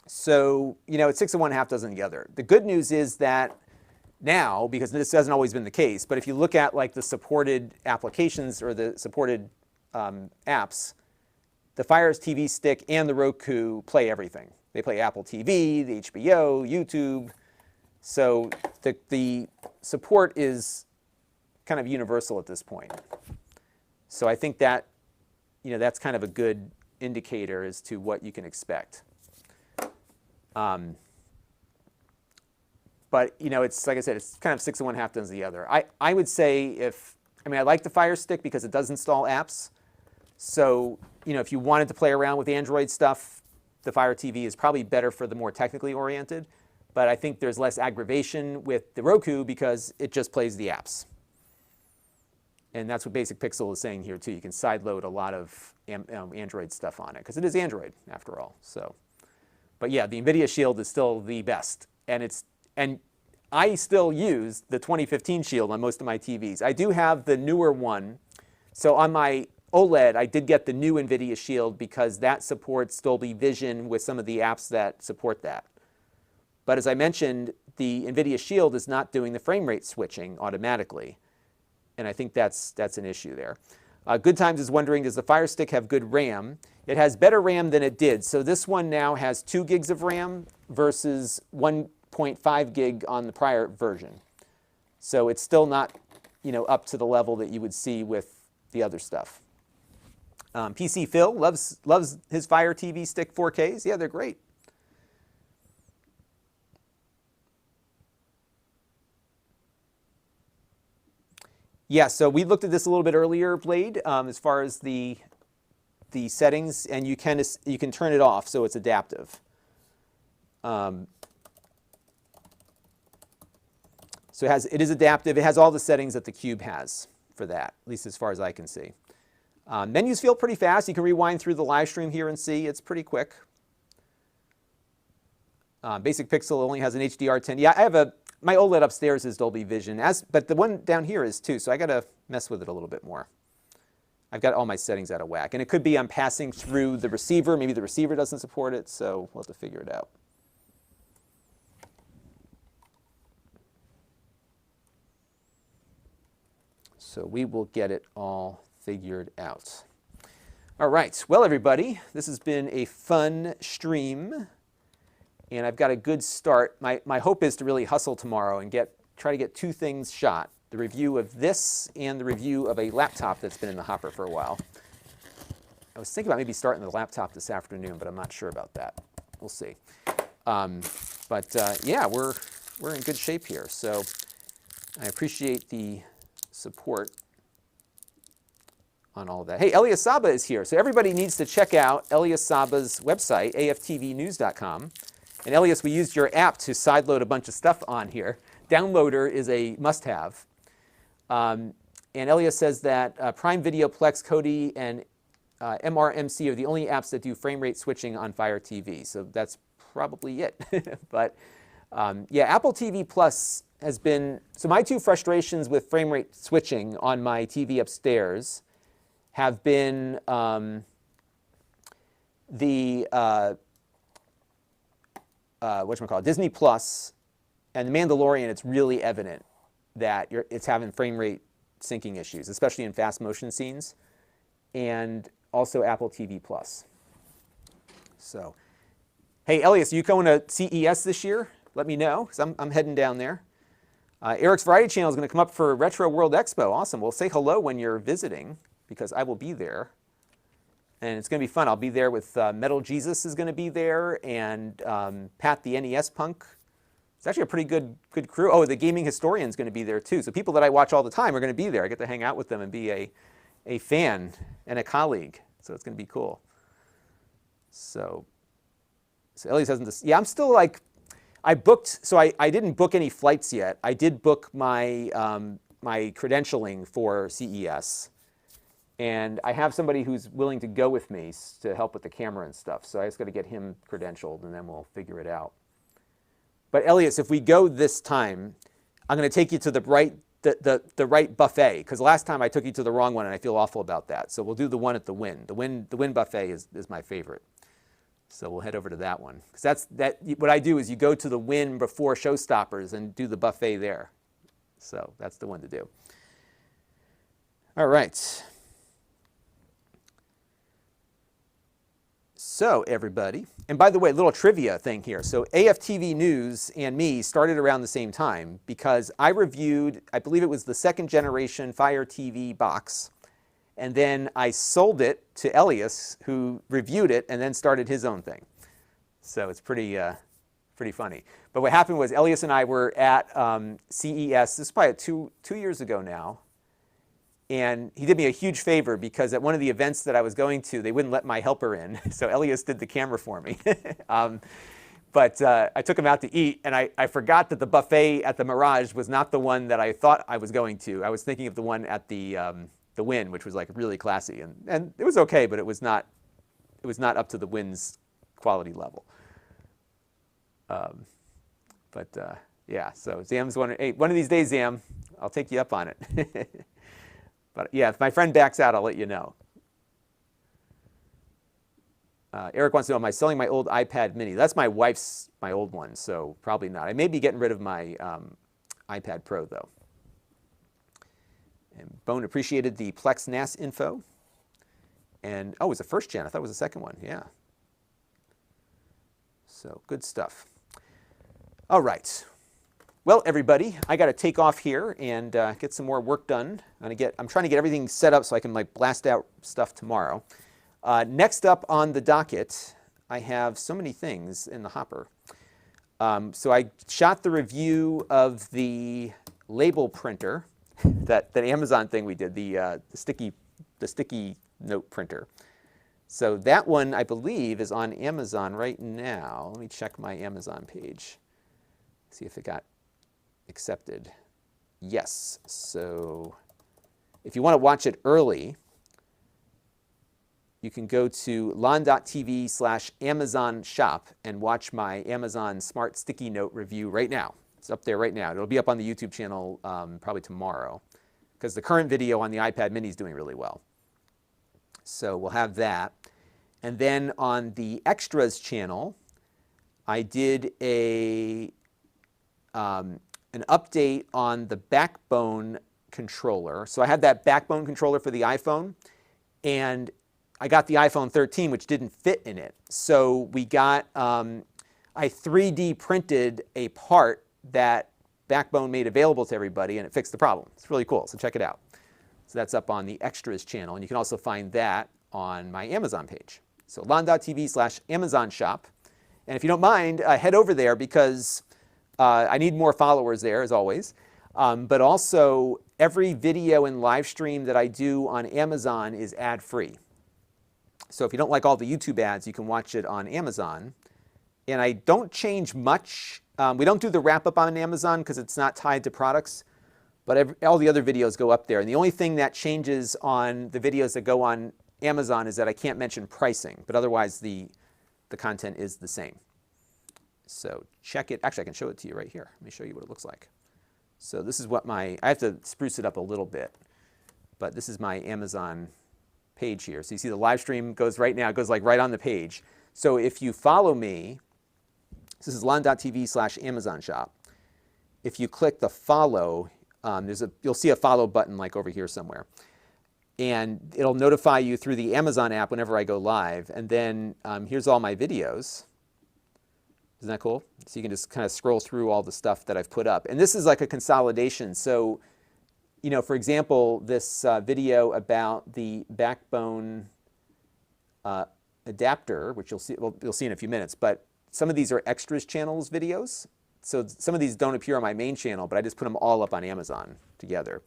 So, you know, it's 6 of one, half dozen of the other. The good news is that now, because this hasn't always been the case, but if you look at like the supported applications or the supported apps, the Fire TV Stick and the Roku play everything. They play Apple TV, the HBO, YouTube. So the support is kind of universal at this point. So I think that, you know, that's kind of a good indicator as to what you can expect. But, you know, it's like I said, it's kind of 6 of one, half dozen of the other. I would say I like the Fire Stick because it does install apps. So, you know, if you wanted to play around with Android stuff, the Fire TV is probably better for the more technically oriented. But I think there's less aggravation with the Roku because it just plays the apps. And that's what Basic Pixel is saying here, too. You can sideload a lot of Android stuff on it because it is Android, after all. So, but yeah, the NVIDIA Shield is still the best. And I still use the 2015 Shield on most of my TVs. I do have the newer one. So on my OLED, I did get the new NVIDIA Shield because that supports Dolby Vision with some of the apps that support that. But as I mentioned, the NVIDIA Shield is not doing the frame rate switching automatically. And I think that's an issue there. Good Times is wondering, does the Fire Stick have good RAM? It has better RAM than it did. So this one now has 2 gigs of RAM versus 1.5 gig on the prior version. So it's still not, you know, up to the level that you would see with the other stuff. PC Phil loves his Fire TV Stick 4Ks. Yeah, they're great. Yeah, so we looked at this a little bit earlier, Blade, as far as the settings, and you can turn it off so it's adaptive. So it is adaptive. It has all the settings that the Cube has for that, at least as far as I can see. Menus feel pretty fast. You can rewind through the live stream here and see. It's pretty quick. Basic Pixel only has an HDR10. Yeah, my OLED upstairs is Dolby Vision, but the one down here is too, so I got to mess with it a little bit more. I've got all my settings out of whack. And it could be I'm passing through the receiver. Maybe the receiver doesn't support it, so we'll have to figure it out. So we will get it all figured out. All right. Well, everybody, this has been a fun stream. And I've got a good start. My hope is to really hustle tomorrow and try to get 2 things shot. The review of this and the review of a laptop that's been in the hopper for a while. I was thinking about maybe starting the laptop this afternoon, but I'm not sure about that. We'll see. Yeah, we're in good shape here. So I appreciate the support on all of that. Hey, Elias Saba is here. So everybody needs to check out Elias Saba's website, aftvnews.com. And Elias, we used your app to sideload a bunch of stuff on here. Downloader is a must-have. And Elias says that Prime Video, Plex, Kodi, and MRMC are the only apps that do frame rate switching on Fire TV. So that's probably it. But yeah, Apple TV Plus has been, so my 2 frustrations with frame rate switching on my TV upstairs have been whatchamacallit, Disney Plus and The Mandalorian. It's really evident that it's having frame rate syncing issues, especially in fast motion scenes, and also Apple TV Plus. So, hey, Elias, are you going to CES this year? Let me know, because I'm heading down there. Eric's Variety Channel is going to come up for Retro World Expo. Awesome. Well, say hello when you're visiting, because I will be there. And it's going to be fun. I'll be there with Metal Jesus is going to be there, and Pat the NES Punk. It's actually a pretty good crew. Oh, the Gaming Historian is going to be there too. So people that I watch all the time are going to be there. I get to hang out with them and be a fan and a colleague. So it's going to be cool. So Elias hasn't. Yeah, I'm still like. I booked, so I didn't book any flights yet. I did book my, my credentialing for CES. And I have somebody who's willing to go with me to help with the camera and stuff. So I just got to get him credentialed, and then we'll figure it out. But Elias, if we go this time, I'm going to take you to the right buffet. Because last time I took you to the wrong one, and I feel awful about that. So we'll do the one at the Wynn. The Wynn buffet is my favorite. So we'll head over to that one. Because what I do is you go to the Wynn before Showstoppers and do the buffet there. So that's the one to do. All right. So everybody, and by the way, little trivia thing here. So AFTV News and me started around the same time because I reviewed, I believe it was the second generation Fire TV box. And then I sold it to Elias, who reviewed it and then started his own thing. So it's pretty funny. But what happened was Elias and I were at CES. This is probably two years ago now. And he did me a huge favor because at one of the events that I was going to, they wouldn't let my helper in. So Elias did the camera for me. But I took him out to eat, and I forgot that the buffet at the Mirage was not the one that I thought I was going to. I was thinking of the one at the Wynn, which was like really classy, and it was okay, but it was not up to the Wynn's quality level. Yeah, so Zam's wondering, hey, one of these days, Zam, I'll take you up on it. But yeah, if my friend backs out, I'll let you know. Eric wants to know, am I selling my old iPad mini? That's my wife's, my old one, so probably not. I may be getting rid of my iPad Pro, though. And Bone appreciated the Plex NAS info. And, oh, it was the first gen. I thought it was the second one. Yeah. So, good stuff. All right. Well, everybody, I got to take off here and get some more work done. I'm trying to get everything set up so I can like blast out stuff tomorrow. Next up on the docket, I have so many things in the hopper. So I shot the review of the label printer, that Amazon thing we did, the sticky note printer. So that one, I believe, is on Amazon right now. Let me check my Amazon page, see if it got accepted. Yes. So if you want to watch it early, you can go to Lon.TV/Amazon shop and watch my Amazon Smart Sticky Note review right now. It's up there right now. It'll be up on the YouTube channel probably tomorrow because the current video on the iPad mini is doing really well. So we'll have that. And then on the Extras channel, I did an update on the Backbone controller. So I had that Backbone controller for the iPhone, and I got the iPhone 13, which didn't fit in it. So we got, I 3D printed a part that Backbone made available to everybody, and it fixed the problem. It's really cool, so check it out. So that's up on the Extras channel, and you can also find that on my Amazon page. So Lon.TV/Amazon shop. And if you don't mind, head over there because I need more followers there, as always. But also, every video and live stream that I do on Amazon is ad-free. So if you don't like all the YouTube ads, you can watch it on Amazon. And I don't change much. We don't do the wrap-up on Amazon because it's not tied to products. But all the other videos go up there. And the only thing that changes on the videos that go on Amazon is that I can't mention pricing. But otherwise, the content is the same. So check it. Actually, I can show it to you right here. Let me show you what it looks like. So this is what I have to spruce it up a little bit, but this is my Amazon page here. So you see the live stream goes right now, it goes like right on the page. So if you follow me, this is Lon.TV/Amazon shop. If you click the follow, you'll see a follow button like over here somewhere. And it'll notify you through the Amazon app whenever I go live. And then here's all my videos. Isn't that cool? So you can just kind of scroll through all the stuff that I've put up. And this is like a consolidation. So, you know, for example, this video about the backbone adapter, which you'll see in a few minutes. But some of these are extras channels videos. So some of these don't appear on my main channel, but I just put them all up on Amazon together.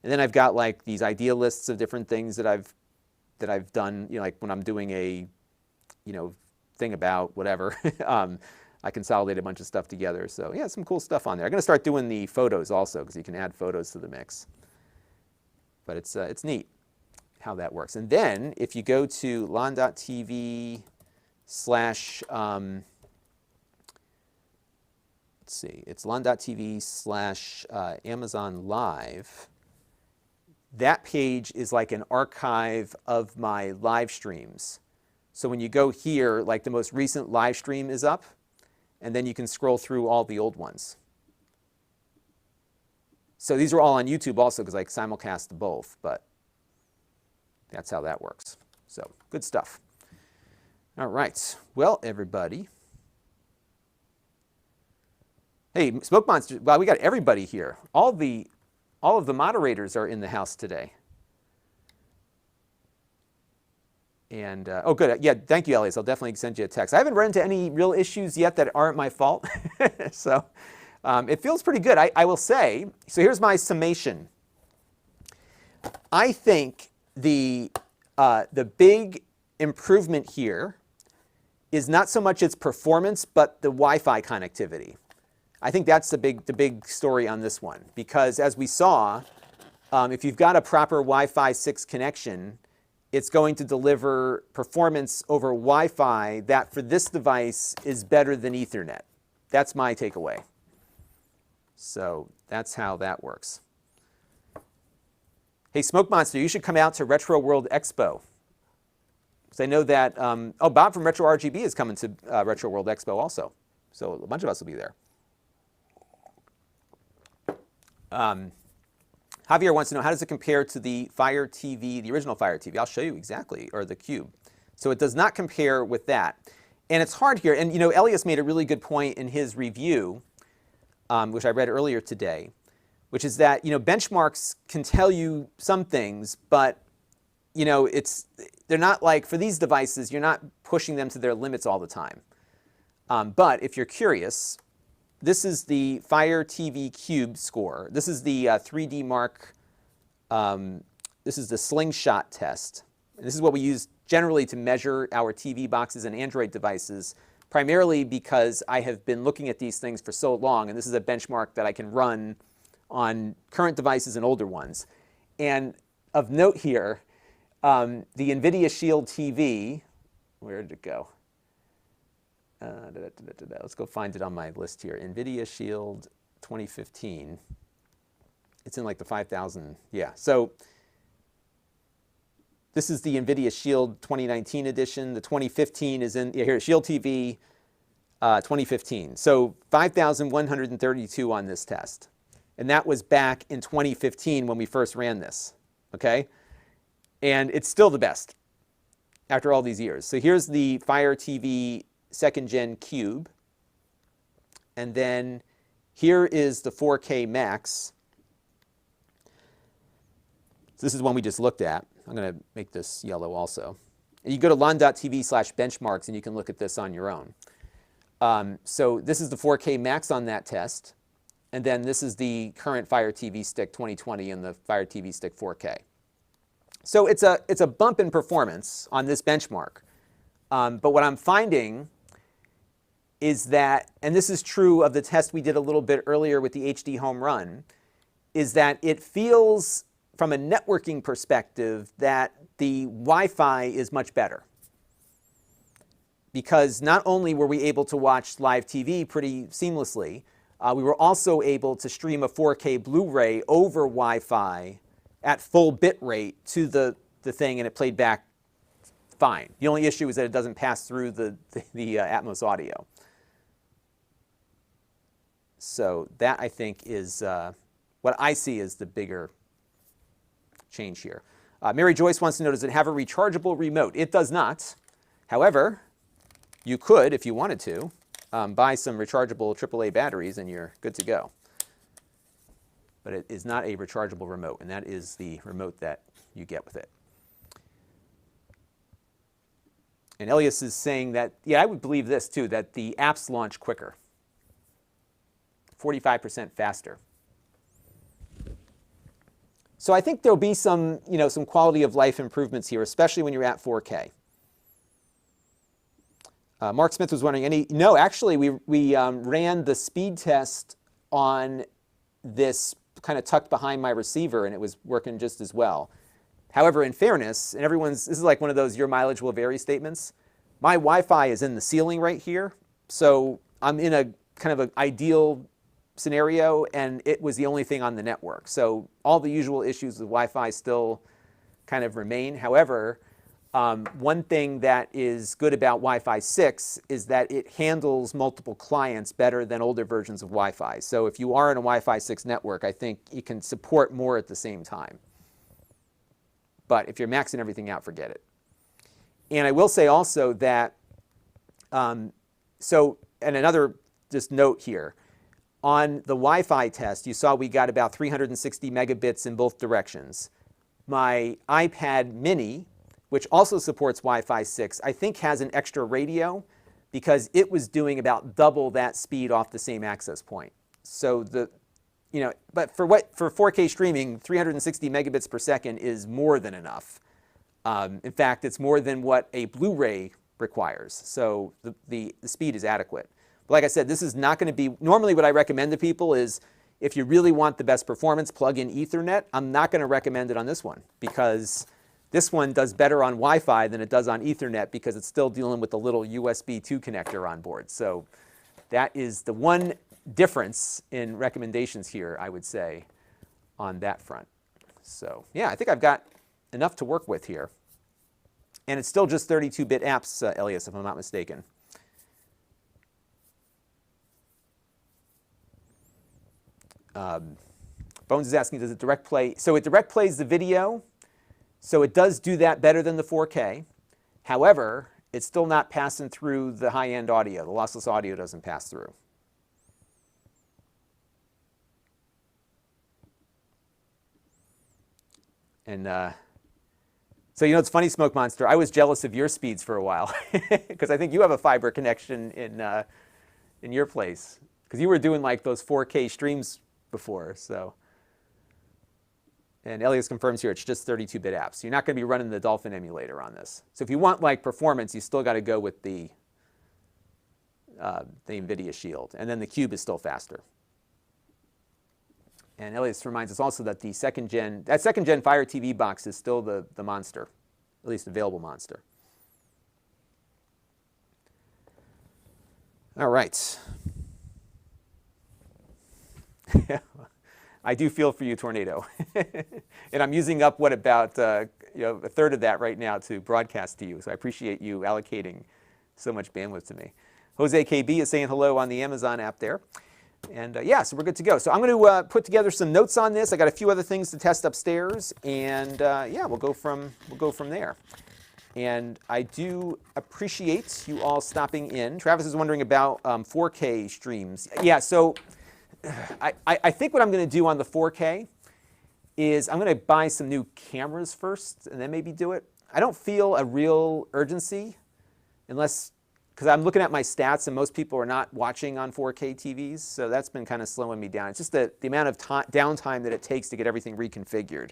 And then I've got like these idea lists of different things that I've done, you know, like when I'm doing a, you know, thing about whatever. I consolidate a bunch of stuff together. So yeah, some cool stuff on there. I'm going to start doing the photos also because you can add photos to the mix. But it's neat how that works. And then if you go to Lon.TV slash, let's see, it's Lon.TV slash Amazon Live. That page is like an archive of my live streams. So when you go here, like the most recent live stream is up, and then you can scroll through all the old ones. So these are all on YouTube also because I simulcast both, but that's how that works. So good stuff. All right. Well, everybody. Hey, Smoke Monster, well, we got everybody here. All of the moderators are in the house today. And, oh, good. Yeah, thank you, Elias. I'll definitely send you a text. I haven't run into any real issues yet that aren't my fault. So it feels pretty good. I will say, so here's my summation. I think the big improvement here is not so much its performance, but the Wi-Fi connectivity. I think that's the big story on this one, because as we saw, if you've got a proper Wi-Fi 6 connection, it's going to deliver performance over Wi-Fi that for this device is better than Ethernet. That's my takeaway. So that's how that works. Hey, Smoke Monster, you should come out to Retro World Expo. Because I know that, oh, Bob from Retro RGB is coming to Retro World Expo also. So a bunch of us will be there. Javier wants to know, how does it compare to the Fire TV, the original Fire TV? I'll show you exactly, or the Cube. So it does not compare with that. And it's hard here. And, you know, Elias made a really good point in his review, which I read earlier today, which is that, you know, benchmarks can tell you some things, but, you know, they're not like, for these devices, you're not pushing them to their limits all the time. But if you're curious, this is the Fire TV Cube score. This is the 3D Mark, this is the slingshot test. And this is what we use generally to measure our TV boxes and Android devices, primarily because I have been looking at these things for so long, and this is a benchmark that I can run on current devices and older ones. And of note here, the NVIDIA Shield TV, where did it go? Let's go find it on my list here. NVIDIA Shield 2015. It's in like the 5,000. Yeah. So this is the NVIDIA Shield 2019 edition. The 2015 is in here. Shield TV 2015. So 5,132 on this test, and that was back in 2015 when we first ran this. Okay, and it's still the best after all these years. So here's the Fire TV second gen Cube, and then here is the 4K Max. So this is one we just looked at. I'm going to make this yellow also. And you go to lon.tv/benchmarks and you can look at this on your own. So this is the 4K Max on that test, and then this is the current Fire TV Stick 2020 and the Fire TV Stick 4K. So it's a bump in performance on this benchmark. But what I'm finding is that, and this is true of the test we did a little bit earlier with the HD Home Run, is that it feels, from a networking perspective, that the Wi-Fi is much better. Because not only were we able to watch live TV pretty seamlessly, we were also able to stream a 4K Blu-ray over Wi-Fi at full bit rate to the thing, and it played back fine. The only issue is that it doesn't pass through the Atmos audio. So that, I think, is what what I see as the bigger change here. Mary Joyce wants to know, does it have a rechargeable remote? It does not. However, you could, if you wanted to, buy some rechargeable AAA batteries and you're good to go. But it is not a rechargeable remote, and that is the remote that you get with it. And Elias is saying that, yeah, I would believe this too, that the apps launch quicker, 45% faster. So I think there'll be some, some quality of life improvements here, especially when you're at 4K. Mark Smith was wondering, no, actually, we ran the speed test on this kind of tucked behind my receiver, and it was working just as well. However, in fairness, and this is like one of those your mileage will vary statements, my Wi-Fi is in the ceiling right here, so I'm in a kind of an ideal scenario, and it was the only thing on the network. So all the usual issues with Wi-Fi still kind of remain. However, one thing that is good about Wi-Fi 6 is that it handles multiple clients better than older versions of Wi-Fi. So if you are in a Wi-Fi 6 network, I think you can support more at the same time. But if you're maxing everything out, forget it. And I will say also that, and another just note here, on the Wi-Fi test, you saw we got about 360 megabits in both directions. My iPad mini, which also supports Wi-Fi 6, I think has an extra radio because it was doing about double that speed off the same access point. So but for 4K streaming, 360 megabits per second is more than enough. In fact, it's more than what a Blu-ray requires. So the speed is adequate. But like I said, this is not going to be, normally what I recommend to people is if you really want the best performance, plug in Ethernet. I'm not going to recommend it on this one because this one does better on Wi-Fi than it does on Ethernet because it's still dealing with the little USB 2 connector on board. So that is the one difference in recommendations here, I would say, on that front. So yeah, I think I've got enough to work with here. And it's still just 32-bit apps, Elias, if I'm not mistaken. Bones is asking, does it direct play? So it direct plays the video. So it does do that better than the 4K. However, it's still not passing through the high-end audio. The lossless audio doesn't pass through. And so it's funny, Smoke Monster. I was jealous of your speeds for a while because I think you have a fiber connection in your place because you were doing like those 4K streams before. So. And Elias confirms here it's just 32-bit apps. You're not going to be running the Dolphin emulator on this. So if you want like performance, you still got to go with the NVIDIA Shield. And then the Cube is still faster. And Elias reminds us also that that second gen Fire TV box is still the monster, at least available monster. All right. I do feel for you, Tornado. And I'm using up about a third of that right now to broadcast to you. So I appreciate you allocating so much bandwidth to me. Jose KB is saying hello on the Amazon app there. And yeah, so we're good to go. So I'm going to put together some notes on this. I got a few other things to test upstairs, and yeah, we'll go from there. And I do appreciate you all stopping in. Travis is wondering about 4K streams. Yeah, so I think what I'm going to do on the 4K is I'm going to buy some new cameras first and then maybe do it. I don't feel a real urgency unless, because I'm looking at my stats and most people are not watching on 4K TVs, so that's been kind of slowing me down. It's just the amount of downtime that it takes to get everything reconfigured.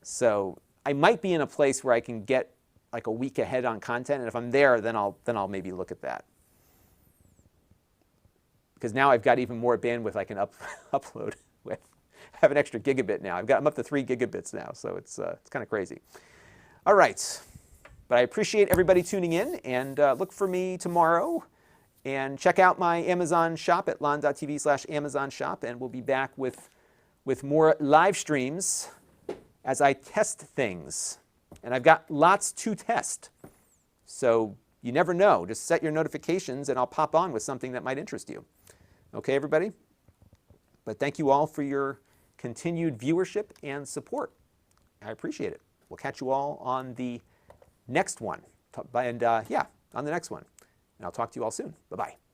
So I might be in a place where I can get like a week ahead on content, and if I'm there, then I'll maybe look at that. Because now I've got even more bandwidth I can upload with. I have an extra gigabit now. I'm up to 3 gigabits now, so it's kind of crazy. All right, but I appreciate everybody tuning in, and look for me tomorrow. And check out my Amazon shop at Lon.TV/Amazon shop, and we'll be back with more live streams as I test things. And I've got lots to test, so you never know. Just set your notifications, and I'll pop on with something that might interest you. Okay, everybody? But thank you all for your continued viewership and support. I appreciate it. We'll catch you all on the next one. On the next one. And I'll talk to you all soon. Bye-bye.